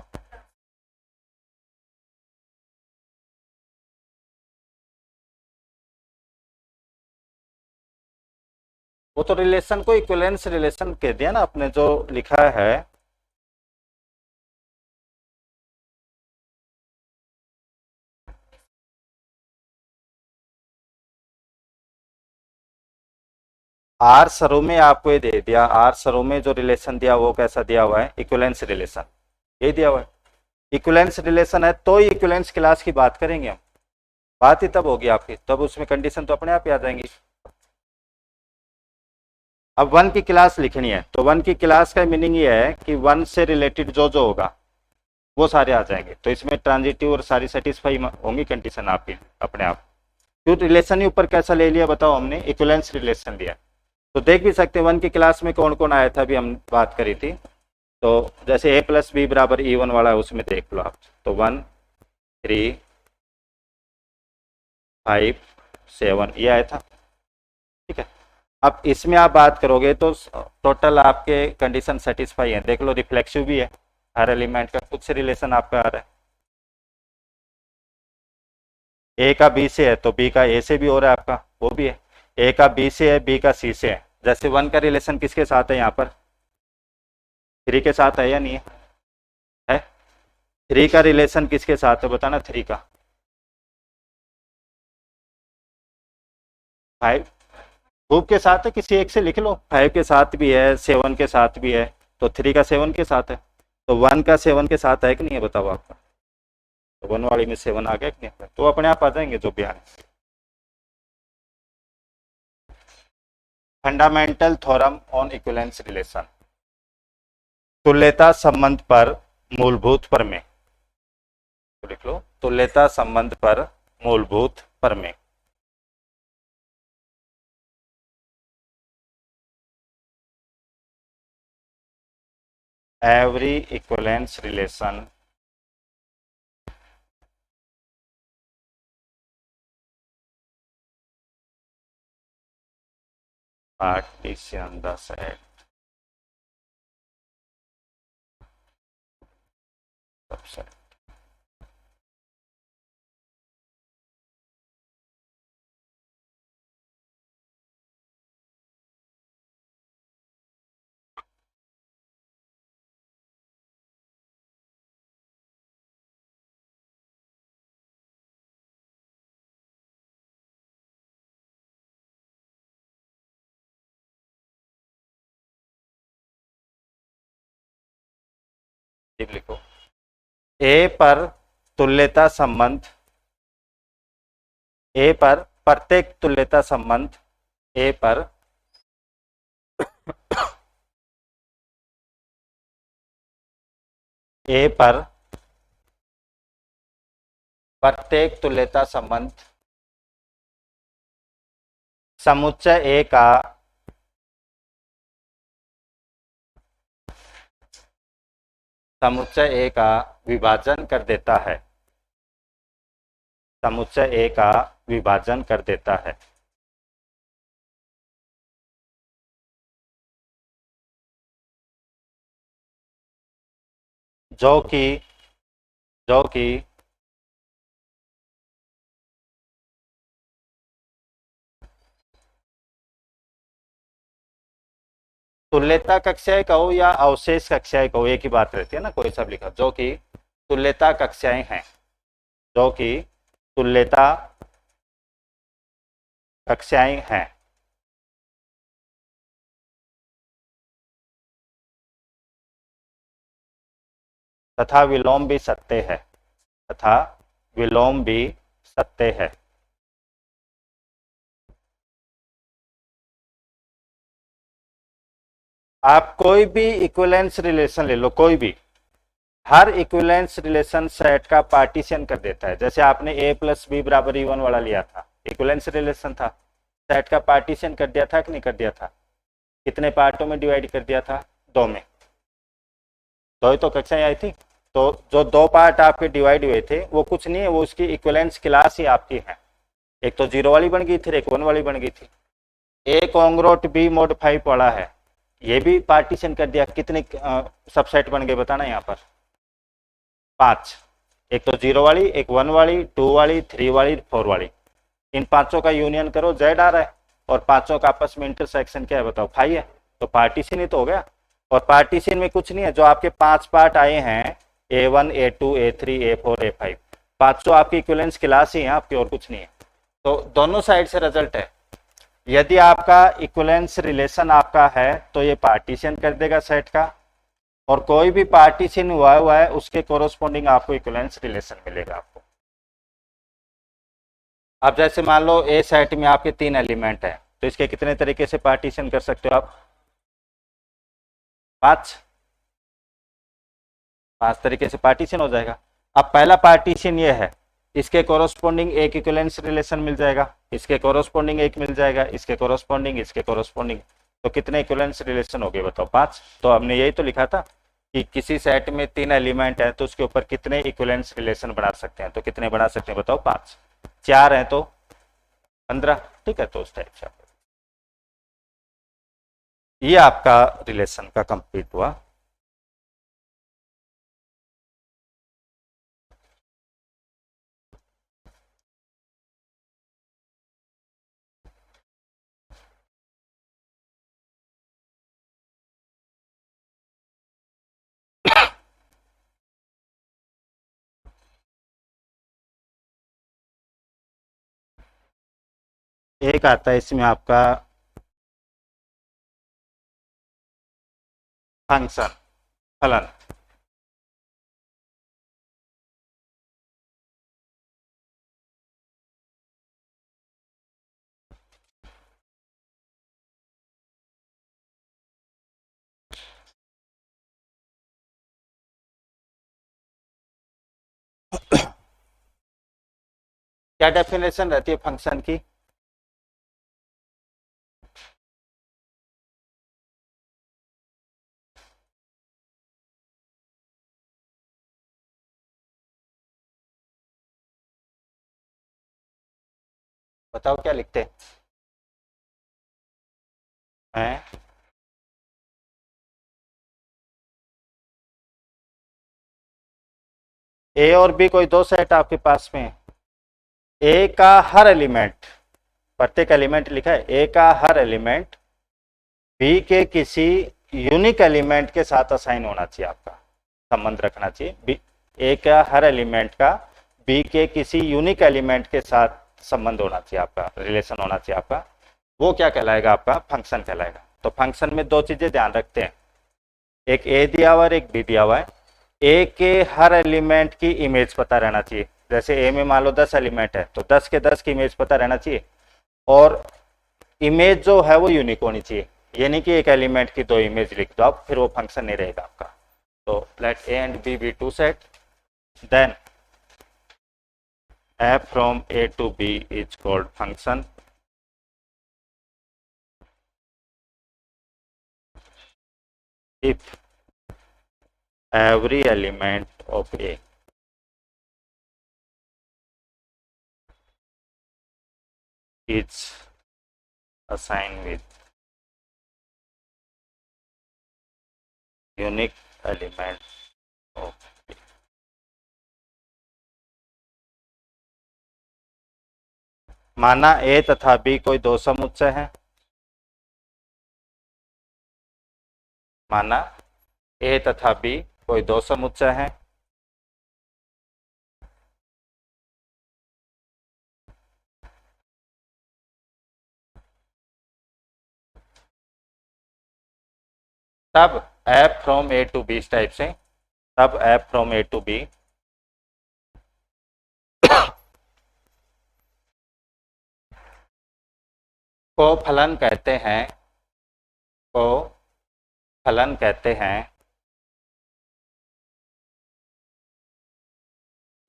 वो तो रिलेशन को इक्विवेलेंस रिलेशन कह दिया ना आपने, जो लिखा है। आर सरो में आपको ये दे दिया, आर सरो में जो रिलेशन दिया वो कैसा दिया हुआ है? इक्विवेलेंस रिलेशन, ये दिया हुआ है। इक्विवेलेंस रिलेशन है तो ही इक्विवेलेंस क्लास की बात करेंगे हम। बात ही तब होगी आपकी, तब उसमें कंडीशन तो अपने आप ही आ जाएंगी। अब वन की क्लास लिखनी है तो वन की क्लास का मीनिंग ये है कि वन से रिलेटेड जो जो होगा वो सारे आ जाएंगे, तो इसमें ट्रांजिटिव और सारी सेटिस्फाई होंगी कंडीशन आपकी अपने आप। क्यों रिलेशन ही ऊपर कैसा ले लिया बताओ? हमने इक्विवेलेंस रिलेशन लिया। तो देख भी सकते हैं वन की क्लास में कौन कौन आया था, अभी हम बात करी थी। तो जैसे ए प्लस बी बराबर ई वन वाला है, उसमें देख लो आप। तो 1 3 5 7 ये आया था, ठीक है। अब इसमें आप बात करोगे तो टोटल आपके कंडीशन सेटिस्फाई है। देख लो रिफ्लेक्सिव भी है, हर एलिमेंट का खुद से रिलेशन आपका आ रहा है। ए का बी से है तो बी का ए से भी हो रहा है आपका, वो भी है। ए का बी से है, बी का सी से है। जैसे वन का रिलेशन किसके साथ है यहाँ पर? 3 के साथ है या नहीं है? है। 3 का रिलेशन किसके साथ है बताना? 3 का 5 खूब के साथ है, किसी एक से लिख लो। 5 के साथ भी है, 7 के साथ भी है, तो 3 का 7 के साथ है। तो 1 का 7 के साथ है कि नहीं है बताओ आपका? तो 1 वाली में 7 आ गया कि नहीं? तो अपने आप आ जाएंगे जो भी आए। Fundamental theorem on equivalence relation, तुल्यता संबंध पर मूलभूत प्रमेय। तो लिख लो तुल्यता संबंध पर मूलभूत प्रमेय। Every equivalence relation partition the set subset। ठीक लिखो। ए पर तुल्यता संबंध, ए पर प्रत्येक तुल्यता संबंध, ए पर ए पर प्रत्येक तुल्यता संबंध समुच्चय ए का समुच्चय ए का विभाजन कर देता है, समुच्चय ए का विभाजन कर देता है। जो कि जो कि तुल्यता कक्षाएं कहो या अवशेष कक्षाएं कहो, एक ही बात रहती है ना, कोई सब लिखा। जो कि तुल्यता कक्षाएं हैं, जो कि तुल्यता कक्षाएं हैं तथा विलोम भी सत्य है, तथा विलोम भी सत्य है। आप कोई भी इक्विवेलेंस रिलेशन ले लो, कोई भी, हर इक्विवेलेंस रिलेशन सेट का पार्टीशन कर देता है। जैसे आपने ए प्लस बी बराबर E1 वाला लिया था, इक्विवेलेंस रिलेशन था, सेट का पार्टीशन कर दिया था कि नहीं कर दिया था? कितने पार्टों में डिवाइड कर दिया था? दो में। दो ही तो कक्षाएं आई थी। तो जो दो पार्ट आपके डिवाइड हुए थे वो कुछ नहीं है, वो उसकी इक्विवेलेंस क्लास ही आपकी है। एक तो 0 वाली बन गई थी, एक 1 वाली बन गई थी। ए कॉन्ग्रोट बी मोड 5 पड़ा है, ये भी पार्टीशन कर दिया। कितने सबसेट बन गए बताना यहाँ पर? 5। एक तो 0 वाली, एक 1 वाली, 2 वाली, 3 वाली, 4 वाली। इन पांचों का यूनियन करो, जेड आ रहा है, और पांचों का आपस में इंटरसेक्शन क्या है बताओ? 5 है। तो पार्टीशन ही तो हो गया। और पार्टीशन में कुछ नहीं है, जो आपके 5 पार्ट आए हैं A1 A2 A3 A4 A5, पांचों आपकी इक्विवेलेंस क्लास ही है आपकी, और कुछ नहीं है। तो दोनों साइड से रिजल्ट है। यदि आपका इक्विवेलेंस रिलेशन आपका है तो ये पार्टीशन कर देगा सेट का, और कोई भी पार्टीशन हुआ है उसके कोरोस्पोंडिंग आपको इक्विवेलेंस रिलेशन मिलेगा आपको। अब जैसे मान लो ए सेट में आपके 3 एलिमेंट है, तो इसके कितने तरीके से पार्टीशन कर सकते हो आप? 5। 5 तरीके से पार्टीशन हो जाएगा। अब पहला पार्टीशन ये है, इसके कोरोस्पोंडिंग एक इक्विवेलेंस रिलेशन मिल जाएगा, इसके कोरोस्पोंडिंग एक मिल जाएगा, इसके कोरोस्पोंडिंग, इसके कोरोस्पोंडिंग। तो कितने इक्विवेलेंस रिलेशन हो गए बताओ? 5। तो हमने यही तो लिखा था कि किसी सेट में 3 एलिमेंट है तो उसके ऊपर कितने इक्विवेलेंस रिलेशन बना सकते हैं। तो कितने बना सकते हैं बताओ? 5। 4 है तो 15। ठीक है, तो उस टाइप से ये आपका रिलेशन का कंप्लीट हुआ। एक आता है इसमें आपका फंक्शन, फलन। क्या डेफिनेशन रहती है फंक्शन की? बताओ क्या लिखते हैं? ए और बी कोई दो सेट आपके पास में है। ए का हर एलिमेंट, प्रत्येक एलिमेंट लिखा है, ए का हर एलिमेंट बी के किसी यूनिक एलिमेंट के साथ असाइन होना चाहिए, आपका संबंध रखना चाहिए। ए का हर एलिमेंट का बी के किसी यूनिक एलिमेंट के साथ संबंध होना चाहिए, आपका रिलेशन होना चाहिए आपका। वो क्या कहलाएगा? आपका फंक्शन कहलाएगा। तो फंक्शन में दो चीजें ध्यान रखते हैं, एक ए दिया हुआ और एक बी दिया हुआ है। ए के हर एलिमेंट की इमेज पता रहना चाहिए। जैसे ए में मान लो 10 एलिमेंट है तो 10 के 10 की इमेज पता रहना चाहिए, और इमेज जो है वो यूनिक होनी चाहिए। ये नहीं कि एक एलिमेंट की दो इमेज लिख दो आप, फिर वो फंक्शन नहीं रहेगा आपका। तो let A and B be two set, then f from a to b is called function if every element of a is assigned with unique element of a। माना ए तथा बी कोई दो समुच्चय हैं, माना ए तथा बी कोई दो समुच्चय हैं, तब f from a to b इस टाइप से, तब f from a to b को फलन कहते हैं, को फलन कहते हैं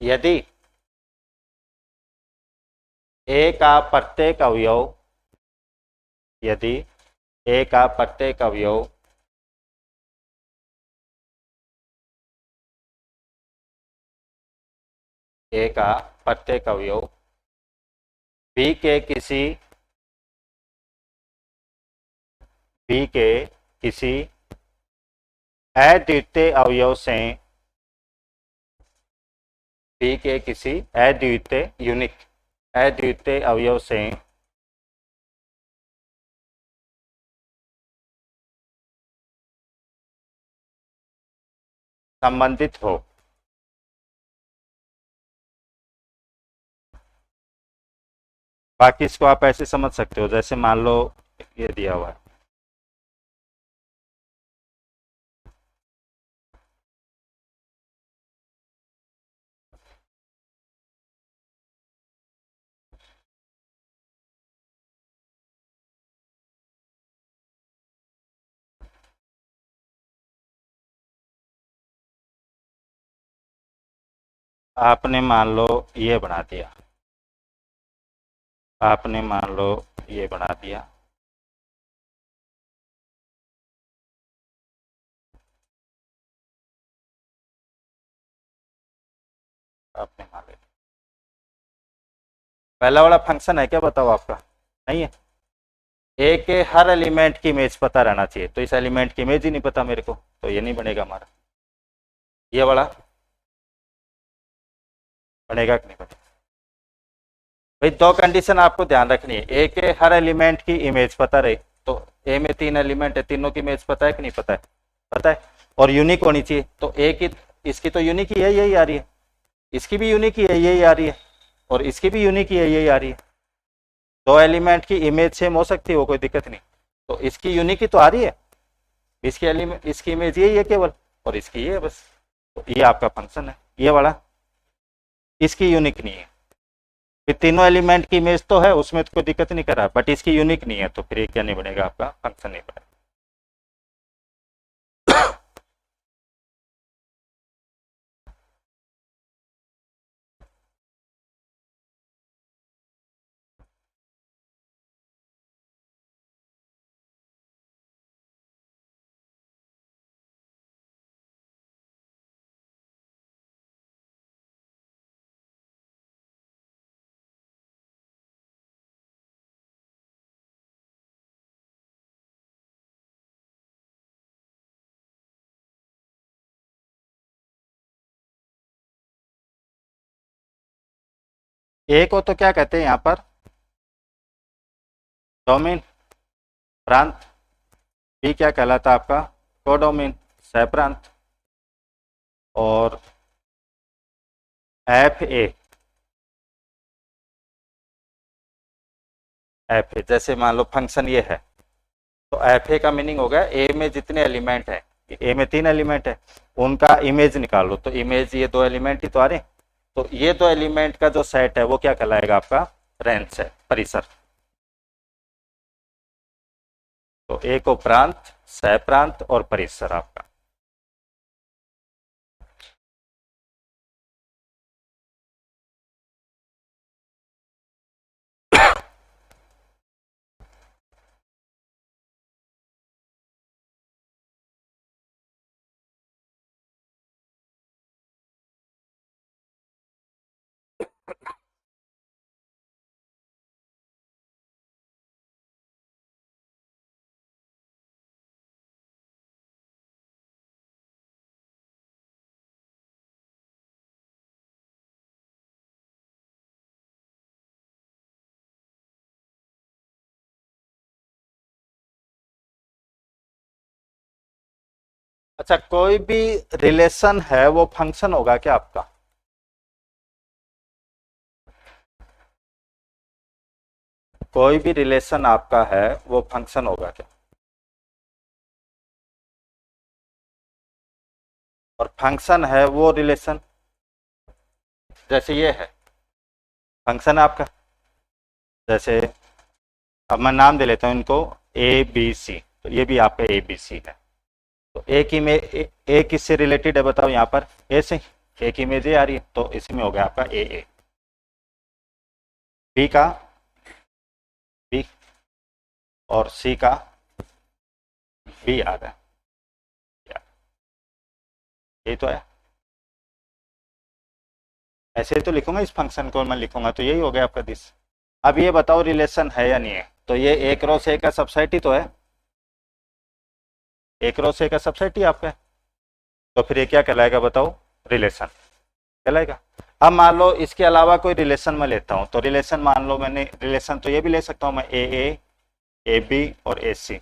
यदि ए का प्रत्येक अवयव यदि ए का प्रत्येक अवयव ए का प्रत्येक अवयव बी के किसी अद्वितीय अवयव से बी के किसी अद्वितीय अवयव से संबंधित हो। बाकी इसको आप ऐसे समझ सकते हो, जैसे मान लो ये दिया हुआ है, आपने मान लो ये बना दिया, आपने मान लो ये बना दिया, आपने मान लिया। पहला वाला फंक्शन है क्या, बताओ आपका? नहीं है। ए के हर एलिमेंट की इमेज पता रहना चाहिए, तो इस एलिमेंट की इमेज ही नहीं पता मेरे को, तो ये नहीं बनेगा हमारा। ये वाला बनेगा कि नहीं बनेगा? भाई दो कंडीशन आपको ध्यान रखनी है, ए के हर एलिमेंट की इमेज पता रहे, तो ए में 3 एलिमेंट है, तीनों की इमेज पता है कि नहीं पता है? पता है। और यूनिक होनी चाहिए, तो ए की इसकी तो यूनिक ही है, यही आ रही है, इसकी भी यूनिक ही है, यही आ रही है, और इसकी भी यूनिक ही है, यही आ रही है। दो एलिमेंट की इमेज सेम हो सकती है, वो कोई दिक्कत नहीं, तो इसकी यूनिक ही तो आ रही है, इसकी एलिमेंट इसकी इमेज यही है केवल, और इसकी ये है बस। तो ये आपका फंक्शन है, ये वाला इसकी यूनिक नहीं है। फिर तीनों एलिमेंट की इमेज तो है, उसमें तो कोई दिक्कत नहीं कर रहा, बट इसकी यूनिक नहीं है, तो फिर ये क्या नहीं बनेगा, आपका फंक्शन नहीं बनेगा। ए को तो क्या कहते हैं यहाँ पर, डोमेन, प्रांत। बी क्या कहलाता है आपका, कोडोमेन, सह प्रांत। और एफ ए जैसे मान लो फंक्शन ये है, तो एफ ए का मीनिंग होगा ए में जितने एलिमेंट है, ए में 3 एलिमेंट है, उनका इमेज निकालो, तो इमेज ये 2 एलिमेंट ही तो आ रहे, तो ये 2 एलिमेंट का जो सेट है वो क्या कहलाएगा, आपका रेंज है, परिसर। तो ए को प्रांत, सह प्रांत और परिसर आपका। अच्छा, कोई भी रिलेशन है वो फंक्शन होगा क्या आपका? कोई भी रिलेशन आपका है वो फंक्शन होगा क्या? और फंक्शन है वो रिलेशन, जैसे ये है फंक्शन है आपका, जैसे अब मैं नाम दे लेता हूं इनको ए बी सी, तो ये भी आपका ए बी सी है, तो एक इमेज ए किससे रिलेटेड है बताओ, यहाँ पर ए से, एक इमेज ए आ रही है, तो इसमें हो गया आपका ए, बी का बी, और सी का बी आ रहा है, यही तो है। ऐसे तो लिखूंगा इस फंक्शन को, मैं लिखूंगा तो यही हो गया आपका दिस। अब ये बताओ रिलेशन है या नहीं है, तो ये एक रो से का सबसेट ही तो है, एक रो से का सबसेट ही आपका है, तो फिर ये क्या कहलाएगा बताओ, रिलेशन कहलाएगा। अब मान लो इसके अलावा कोई रिलेशन मैं लेता हूं, तो रिलेशन मान लो मैंने, रिलेशन तो ये भी ले सकता हूं मैं, ए बी और ए सी,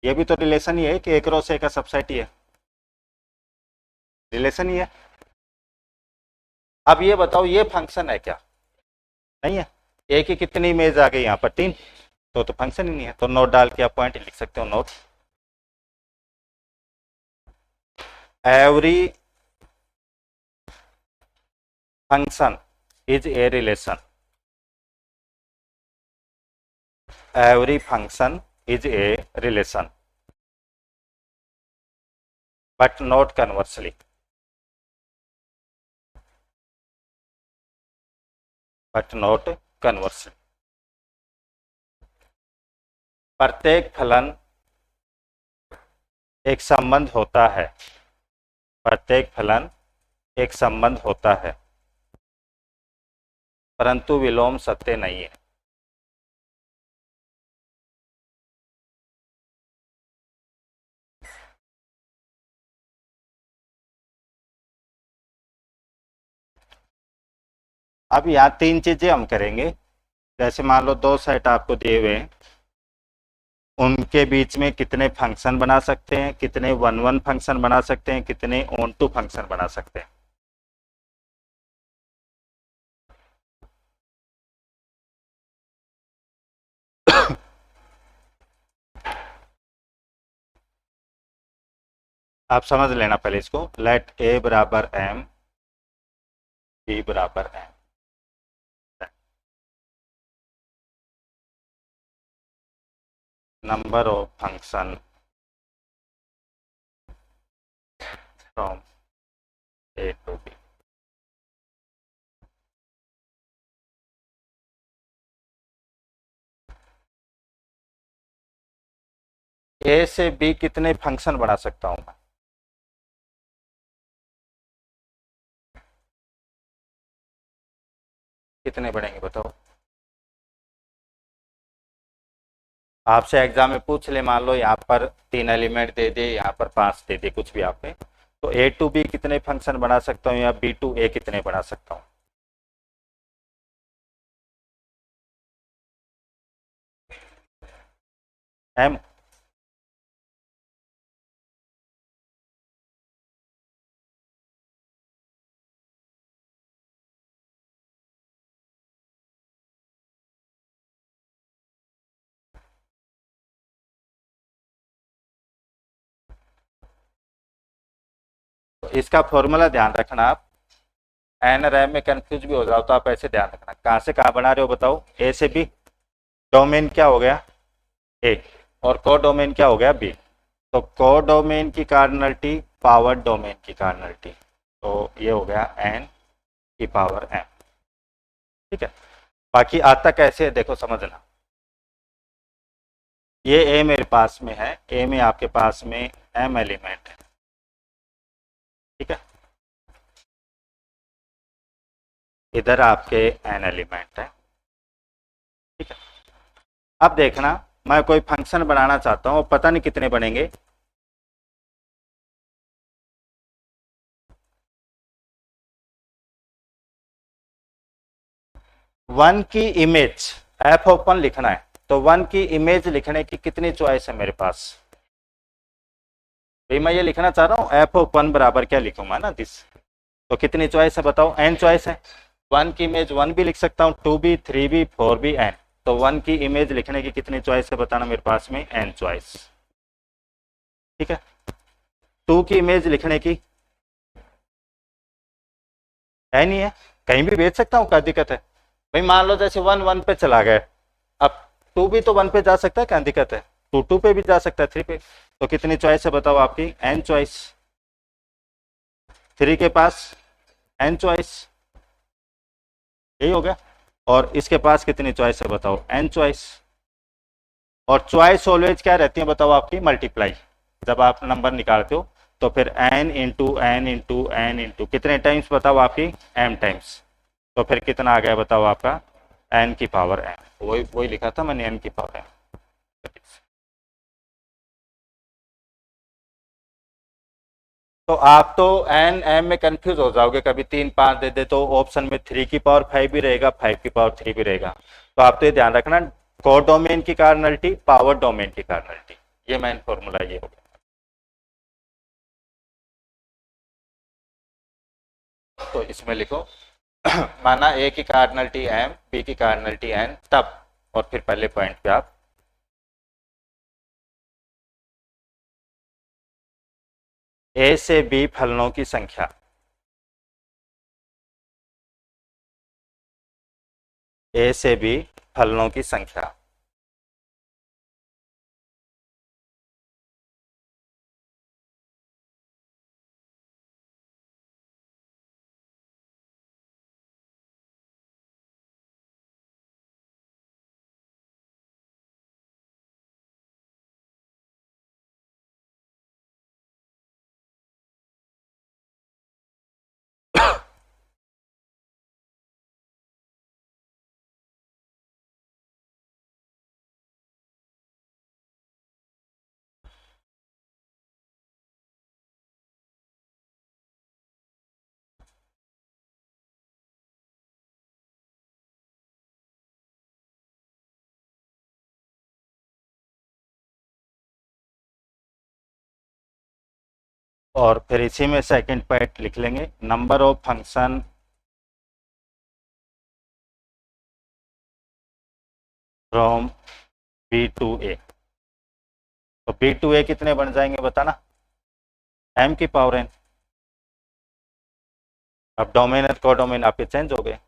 ये भी तो रिलेशन ही है कि एक रो से का सबसेट ही है, रिलेशन ही है। अब ये बताओ ये फंक्शन है क्या, नहीं है, ए की कितनी इमेज आ गई यहाँ पर, 3, तो फंक्शन ही नहीं है। तो नोट डाल के आप पॉइंट लिख सकते हो, note every function is a relation, every function is a relation but not conversely, but not conversely. प्रत्येक फलन एक संबंध होता है, प्रत्येक फलन एक संबंध होता है, परंतु विलोम सत्य नहीं है। अब यहाँ 3 चीजें हम करेंगे, जैसे मान लो 2 सेट आपको दिए हुए हैं, उनके बीच में कितने फंक्शन बना सकते हैं, कितने 1-1 फंक्शन बना सकते हैं, कितने ऑन-टू फंक्शन बना सकते हैं। आप समझ लेना पहले इसको, लेट ए बराबर एम, बी बराबर M, number of function from A to B. A से बी कितने फंक्शन बना सकता हूं मैं, कितने बनेंगे बताओ। आपसे एग्जाम में पूछ ले, मान लो यहाँ पर 3 एलिमेंट दे दे, यहाँ पर 5 दे दे, कुछ भी आपने, तो ए टू बी कितने फंक्शन बना सकता हूँ या बी टू ए कितने बना सकता हूँ। एम, तो इसका फॉर्मूला ध्यान रखना आप, एन रैम में कंफ्यूज भी हो जाओ तो आप ऐसे ध्यान रखना, कहाँ से कहाँ बना रहे हो बताओ, ए से बी, डोमेन क्या हो गया ए, और को डोमेन क्या हो गया बी, तो को डोमेन की कार्डिनलिटी पावर डोमेन की कार्डिनलिटी, तो ये हो गया एन की पावर एम, ठीक है। बाकी आता कैसे है देखो समझना, ये ए मेरे पास में है, ए में आपके पास में एम एलिमेंट है, ठीक है, इधर आपके एन एलिमेंट है, ठीक है। अब देखना मैं कोई फंक्शन बनाना चाहता हूँ, पता नहीं कितने बनेंगे, वन की इमेज एफ ओपन लिखना है, तो 1 की इमेज लिखने की कितनी चॉइस है मेरे पास, भाई मैं ये लिखना चाह रहा हूँ एफ ओपन बराबर क्या लिखूंगा ना दिस, तो कितनी चॉइस है बताओ, एन चॉइस है। 1 की इमेज 1 भी लिख सकता हूँ, 2 भी, 3 भी, 4 भी, एन, तो 1 की इमेज लिखने की कितनी चॉइस है बताना मेरे पास में, एन चॉइस, ठीक है। 2 की इमेज लिखने की है नहीं है, कहीं भी भेज सकता हूँ, क्या दिक्कत है भाई, मान लो जैसे 1 1 पे चला गया, अब 2 भी तो 1 पे जा सकता है, क्या दिक्कत है, टू टू पे भी जा सकता है, 3 पे। तो कितनी चॉइस है बताओ आपकी? n choice. 3 के पास n चॉइस, यही हो गया। और इसके पास कितनी चॉइस है बताओ? n choice. और चॉइस ऑलवेज क्या रहती है बताओ आपकी? मल्टीप्लाई। जब आप नंबर निकालते हो तो फिर n into N into N into कितने टाइम्स बताओ आपकी? m times. तो फिर कितना आ गया बताओ आपका? n की पावर m। वही वही लिखा था मैंने, n की पावर m। तो आप तो n m में कंफ्यूज हो जाओगे, कभी 3 5 दे दे तो ऑप्शन में 3 की पावर 5 भी रहेगा, 5 की पावर 3 भी रहेगा। तो आप तो ये ध्यान रखना, कोड डोमेन की कार्डिनलिटी, पावर डोमेन की कार्डिनलिटी, ये मेन फॉर्मूला ये हो गया। तो इसमें लिखो माना a की कार्डिनलिटी m, b की कार्डिनलिटी n, तब, और फिर पहले पॉइंट पे आप a से b फलनों की संख्या, a से b फलनों की संख्या। और फिर इसी में सेकंड पॉइंट लिख लेंगे, number of function from B to A. तो बी टू ए कितने बन जाएंगे बताना? m की पावर n। अब डोमेन और कोडोमेन आपके चेंज हो गए।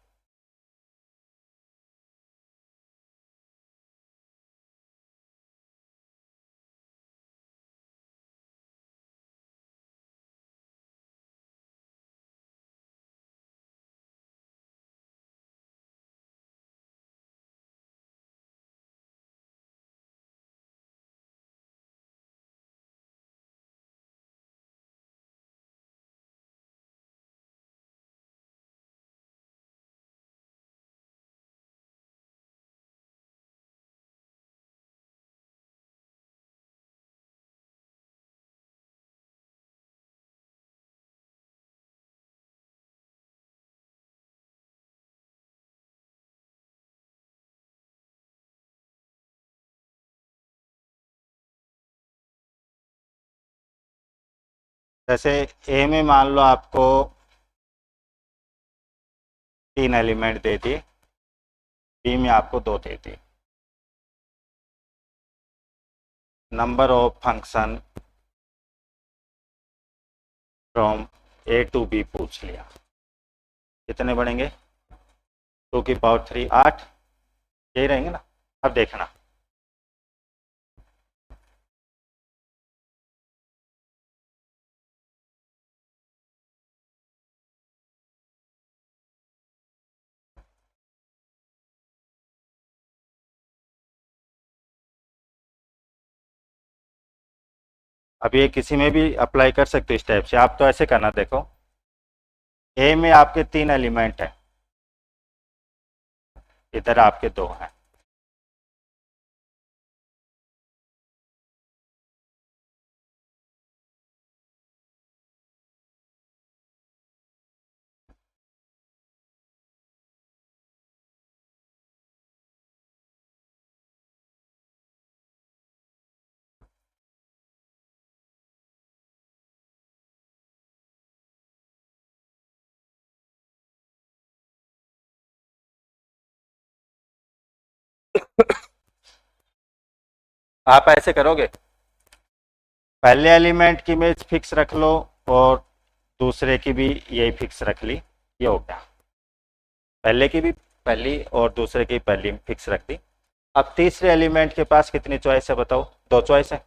जैसे ए में मान लो आपको 3 एलिमेंट दे दिए, बी में आपको 2 दे दिए। Number of function from A to B पूछ लिया, कितने बढ़ेंगे? 2 की पावर 3 8, यही रहेंगे ना। अब देखना, अब ये किसी में भी अप्लाई कर सकते हो इस टाइप से। आप तो ऐसे करना, देखो ए में आपके 3 एलिमेंट हैं, इधर आपके 2 हैं। आप ऐसे करोगे, पहले एलिमेंट की इमेज फिक्स रख लो और दूसरे की भी यही फिक्स रख ली, ये हो गया। पहले की भी पहली और दूसरे की पहली फिक्स रख दी। अब तीसरे एलिमेंट के पास कितनी चॉइस है बताओ? दो चॉइस है।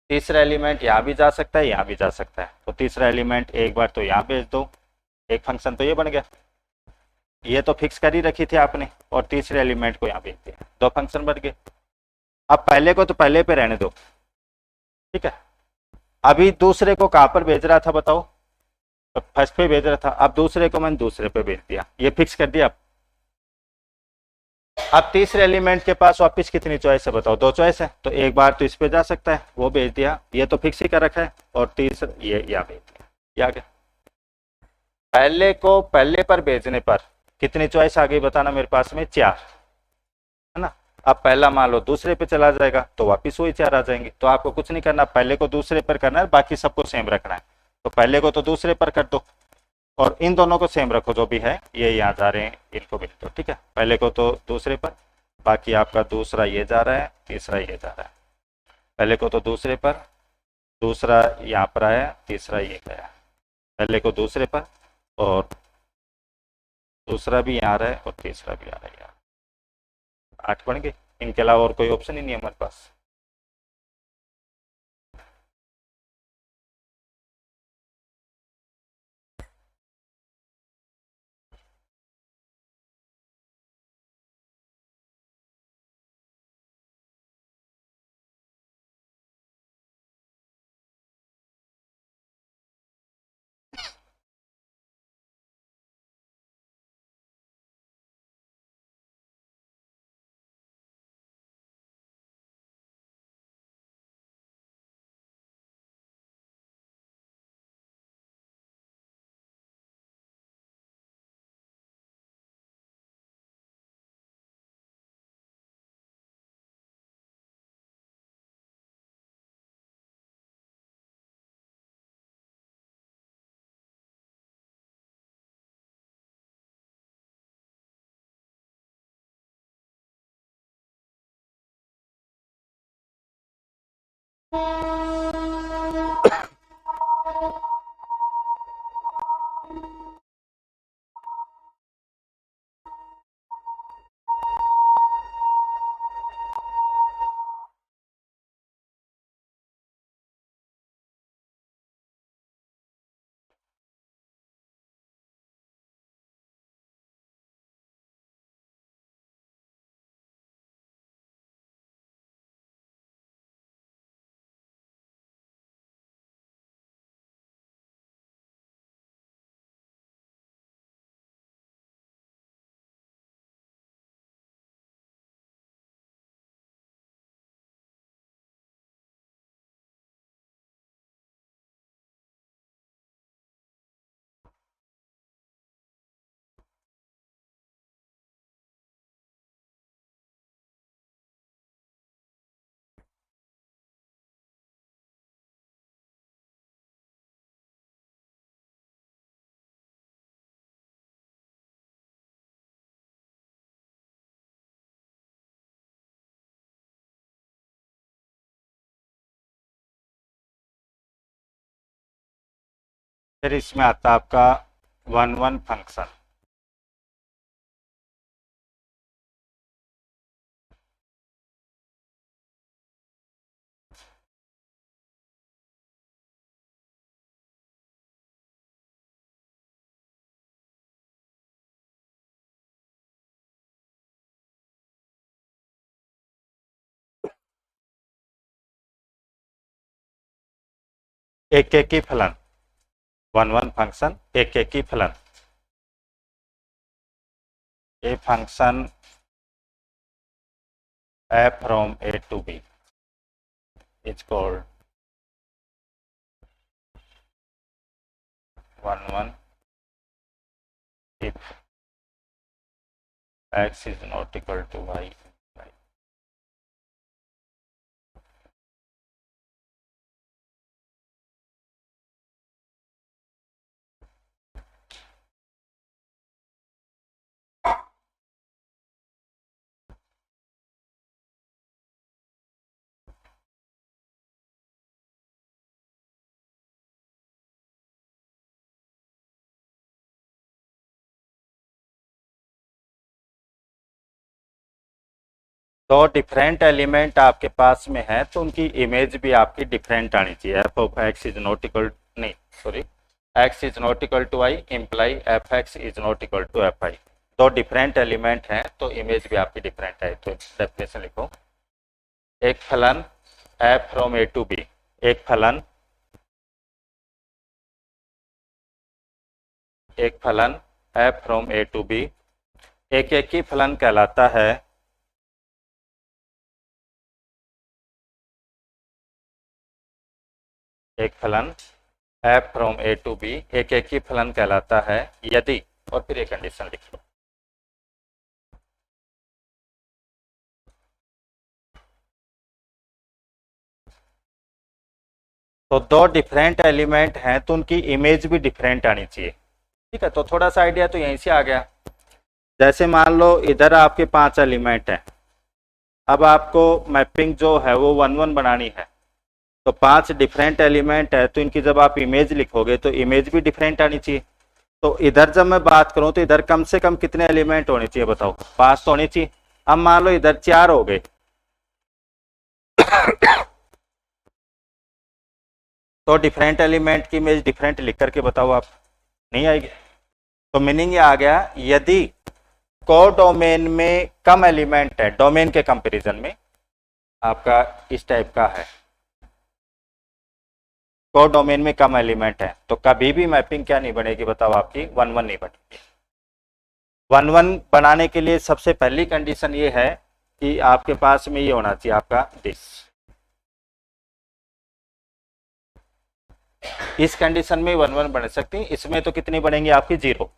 तीसरा एलिमेंट यहाँ भी जा सकता है, यहाँ भी जा सकता है, तो तीसरा एलिमेंट एक बार तो यहाँ भेज दो, एक फंक्शन तो ये बन गया, ये तो फिक्स कर ही रखी थी आपने, और तीसरे एलिमेंट को यहाँ भेज दिया, दो फंक्शन बन गए। अब पहले को तो पहले पे रहने दो, ठीक है। अभी दूसरे को कहाँ पर भेज रहा था बताओ, तो फर्स्ट पे भेज रहा था, अब दूसरे को मैंने दूसरे पे भेज दिया, ये फिक्स कर दिया। अब तीसरे एलिमेंट के पास वापस कितनी चॉइस है बताओ, दो चॉइस है, तो एक बार तो इस पे जा सकता है, वो भेज दिया, ये तो फिक्स ही कर रखा है, और तीसरा ये यहाँ भेज दिया, ये आ गया। पहले को पहले पर भेजने पर कितनी चॉइस आ गई बताना मेरे पास में, चार, है ना। अब पहला मान लो दूसरे पे चला जाएगा तो वापिस वही चार आ जाएंगे, तो आपको कुछ नहीं करना, पहले को दूसरे पर करना है, बाकी सबको सेम रखना है, तो पहले को तो दूसरे पर कर दो, और इन दोनों को सेम रखो, जो भी है ये यहाँ जा रहे हैं इनको भी दो, ठीक है। पहले को तो दूसरे पर, बाकी आपका दूसरा ये जा रहा है, तीसरा ये जा रहा है, पहले को तो दूसरे पर, दूसरा यहाँ पर आया, तीसरा ये गया, पहले को दूसरे पर, और दूसरा भी यहाँ रहा है, और तीसरा भी आ रहा है यहाँ, 8 बन गए। इनके अलावा और कोई ऑप्शन ही नहीं है हमारे पास। फिर इसमें आता है आपका वन वन फंक्शन, एक एक की फलन, वन वन फंक्शन एक एक की फलन, a function f from a to b is called one one if x is not equal to y दो डिफरेंट एलिमेंट आपके पास में है तो उनकी इमेज भी आपकी डिफरेंट आनी चाहिए। F of X is not equal, नहीं sorry, X is not equal to I imply F X is not equal to F I. दो डिफरेंट एलिमेंट हैं तो इमेज भी आपकी डिफरेंट है। तो डेफिनेशन लिखो, एक फलन F from A to B, एक फलन F from A to B एक ही फलन कहलाता है एक फलन F from A to B एक ही फलन कहलाता है यदि, और फिर एक कंडीशन लिख लो, तो दो डिफरेंट एलिमेंट हैं तो उनकी इमेज भी डिफरेंट आनी चाहिए। ठीक है, तो थोड़ा सा आइडिया तो यहीं से आ गया। जैसे मान लो इधर आपके 5 एलिमेंट हैं, अब आपको मैपिंग जो है वो 1 1 बनानी है, तो 5 डिफरेंट एलिमेंट है तो इनकी जब आप इमेज लिखोगे तो इमेज भी डिफरेंट आनी चाहिए। तो इधर जब मैं बात करूं तो इधर कम से कम कितने एलिमेंट होने चाहिए बताओ? 5 तो होने चाहिए। अब मान लो इधर 4 हो गए तो डिफरेंट एलिमेंट की इमेज डिफरेंट लिख करके बताओ आप, नहीं आएगी। तो मीनिंग ये आ गया, यदि कोडोमेन में कम एलिमेंट है, डोमेन के कंपैरिजन में आपका इस टाइप का है, कोडोमेन में कम एलिमेंट है, तो कभी भी मैपिंग क्या नहीं बनेगी बताओ आपकी? 1 1 नहीं बनेगी। 1 1 बनाने के लिए सबसे पहली कंडीशन ये है कि आपके पास में ये होना चाहिए आपका दिस। इस कंडीशन में 1 1 बन सकती है, इसमें तो कितनी बनेंगी आपकी? 0।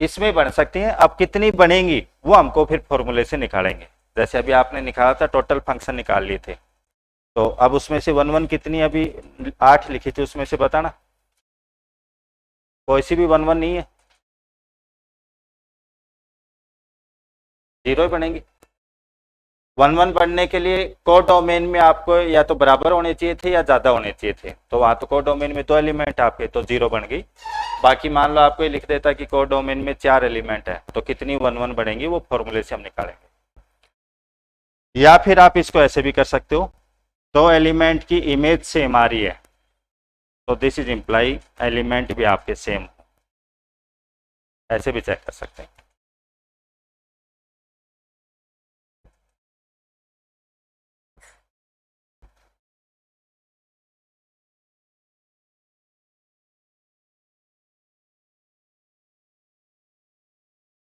इसमें बन सकती हैं, अब कितनी बनेंगी वो हमको फिर फॉर्मूले से निकालेंगे। जैसे अभी आपने निकाला था, टोटल फंक्शन निकाल लिए थे, तो अब उसमें से 1 1 कितनी, अभी 8 लिखी थी, उसमें से बताना कोई सी भी 1 1 नहीं है, 0 ही बनेंगी। 1 1 बनने के लिए कोडोमेन में आपको या तो बराबर होने चाहिए थे या ज्यादा होने चाहिए थे, तो वहां तो कोडोमेन में 2 एलिमेंट आपके, तो 0 बन गई। बाकी मान लो आपको लिख देता कि कोडोमेन में 4 एलिमेंट है, तो कितनी 1 1 बढ़ेंगी वो फॉर्मूले से हम निकालेंगे। या फिर आप इसको ऐसे भी कर सकते हो, 2 एलिमेंट की इमेज सेम आ रही है तो दिस इज इम्प्लाई एलिमेंट भी आपके सेम, ऐसे भी चेक कर सकते हैं।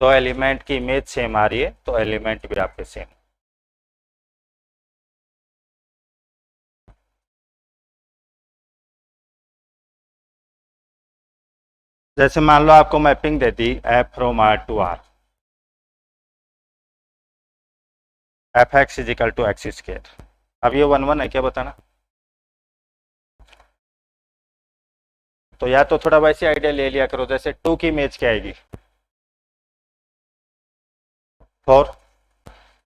तो एलिमेंट की इमेज सेम आ रही है तो एलिमेंट भी आपके सेम। जैसे मान लो आपको मैपिंग दे दी F from R to R, F X is equal to X square. अब ये 1 1 है क्या बताना? तो या तो थोड़ा वैसे आइडिया ले लिया करो, जैसे 2 की इमेज क्या आएगी? 4,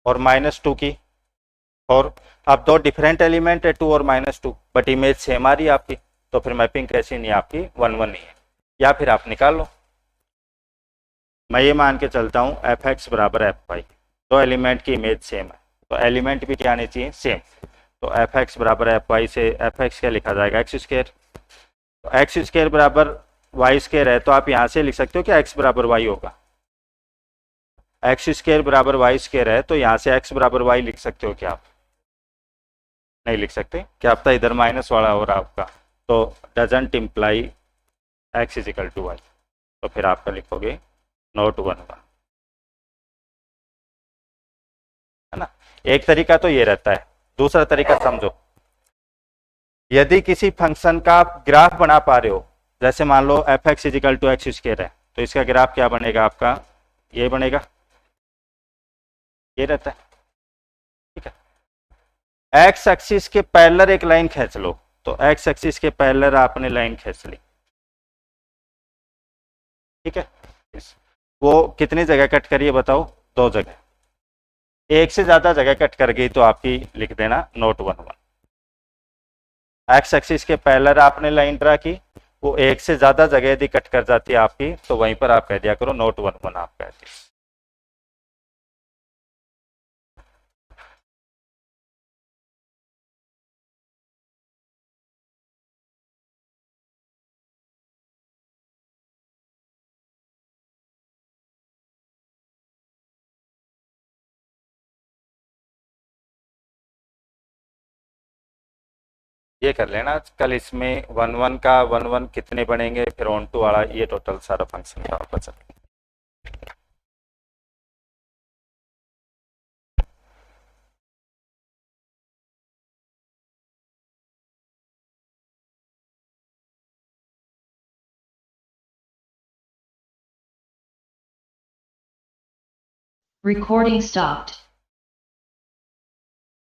और -2 की 4। अब 2 डिफरेंट एलिमेंट है 2 और -2, बट इमेज सेम आ रही है आपकी, तो फिर मैपिंग कैसी नहीं आपकी? 1 1 नहीं है। या फिर आप निकाल लो, मैं ये मान के चलता हूँ एफ एक्स बराबर एफ वाई, 2 एलिमेंट की इमेज सेम है तो एलिमेंट भी क्या आने चाहिए? सेम। तो एफ एक्स बराबर एफ वाई से एफ एक्स क्या लिखा जाएगा? X square. तो एक्स स्क्वायर बराबर वाई स्क्वायर है, तो आप यहाँ से लिख सकते हो कि एक्स बराबर वाई होगा। एक्स स्क्वायर बराबर वाई स्क्वायर है तो यहाँ से एक्स बराबर वाई लिख सकते हो क्या आप? नहीं लिख सकते, क्या पता इधर माइनस वाला हो रहा आपका, तो doesn't imply X is equal to Y, तो फिर आपका लिखोगे नॉट 1 1, है ना। एक तरीका तो ये रहता है, दूसरा तरीका समझो, यदि किसी फंक्शन का आप ग्राफ बना पा रहे हो, जैसे मान लो F X is equal to X square है, तो इसका ग्राफ क्या बनेगा आपका? ये बनेगा, ये रहता है, ठीक है। एक्स एक्सिस के पैरेलल एक लाइन खींच लो, तो एक्स एक्सिस के पैरेलल आपने लाइन खींच ली, ठीक है। वो कितनी जगह कट करिए बताओ? 2 जगह। एक से ज्यादा जगह कट कर गई तो आपकी लिख देना नोट 1 1। एक्स एक्सिस के पैरेलल आपने लाइन ड्रा की, वो एक से ज्यादा जगह यदि कट कर जाती है आपकी, तो वहीं पर आप कह दिया करो नोट 1 1 आप कह दिए। ये कर लेना। कल इसमें वन वन का वन वन कितने बनेंगे, फिर ऑन टू वाला, ये टोटल सारा फंक्शन का आपका चल। Recording stopped.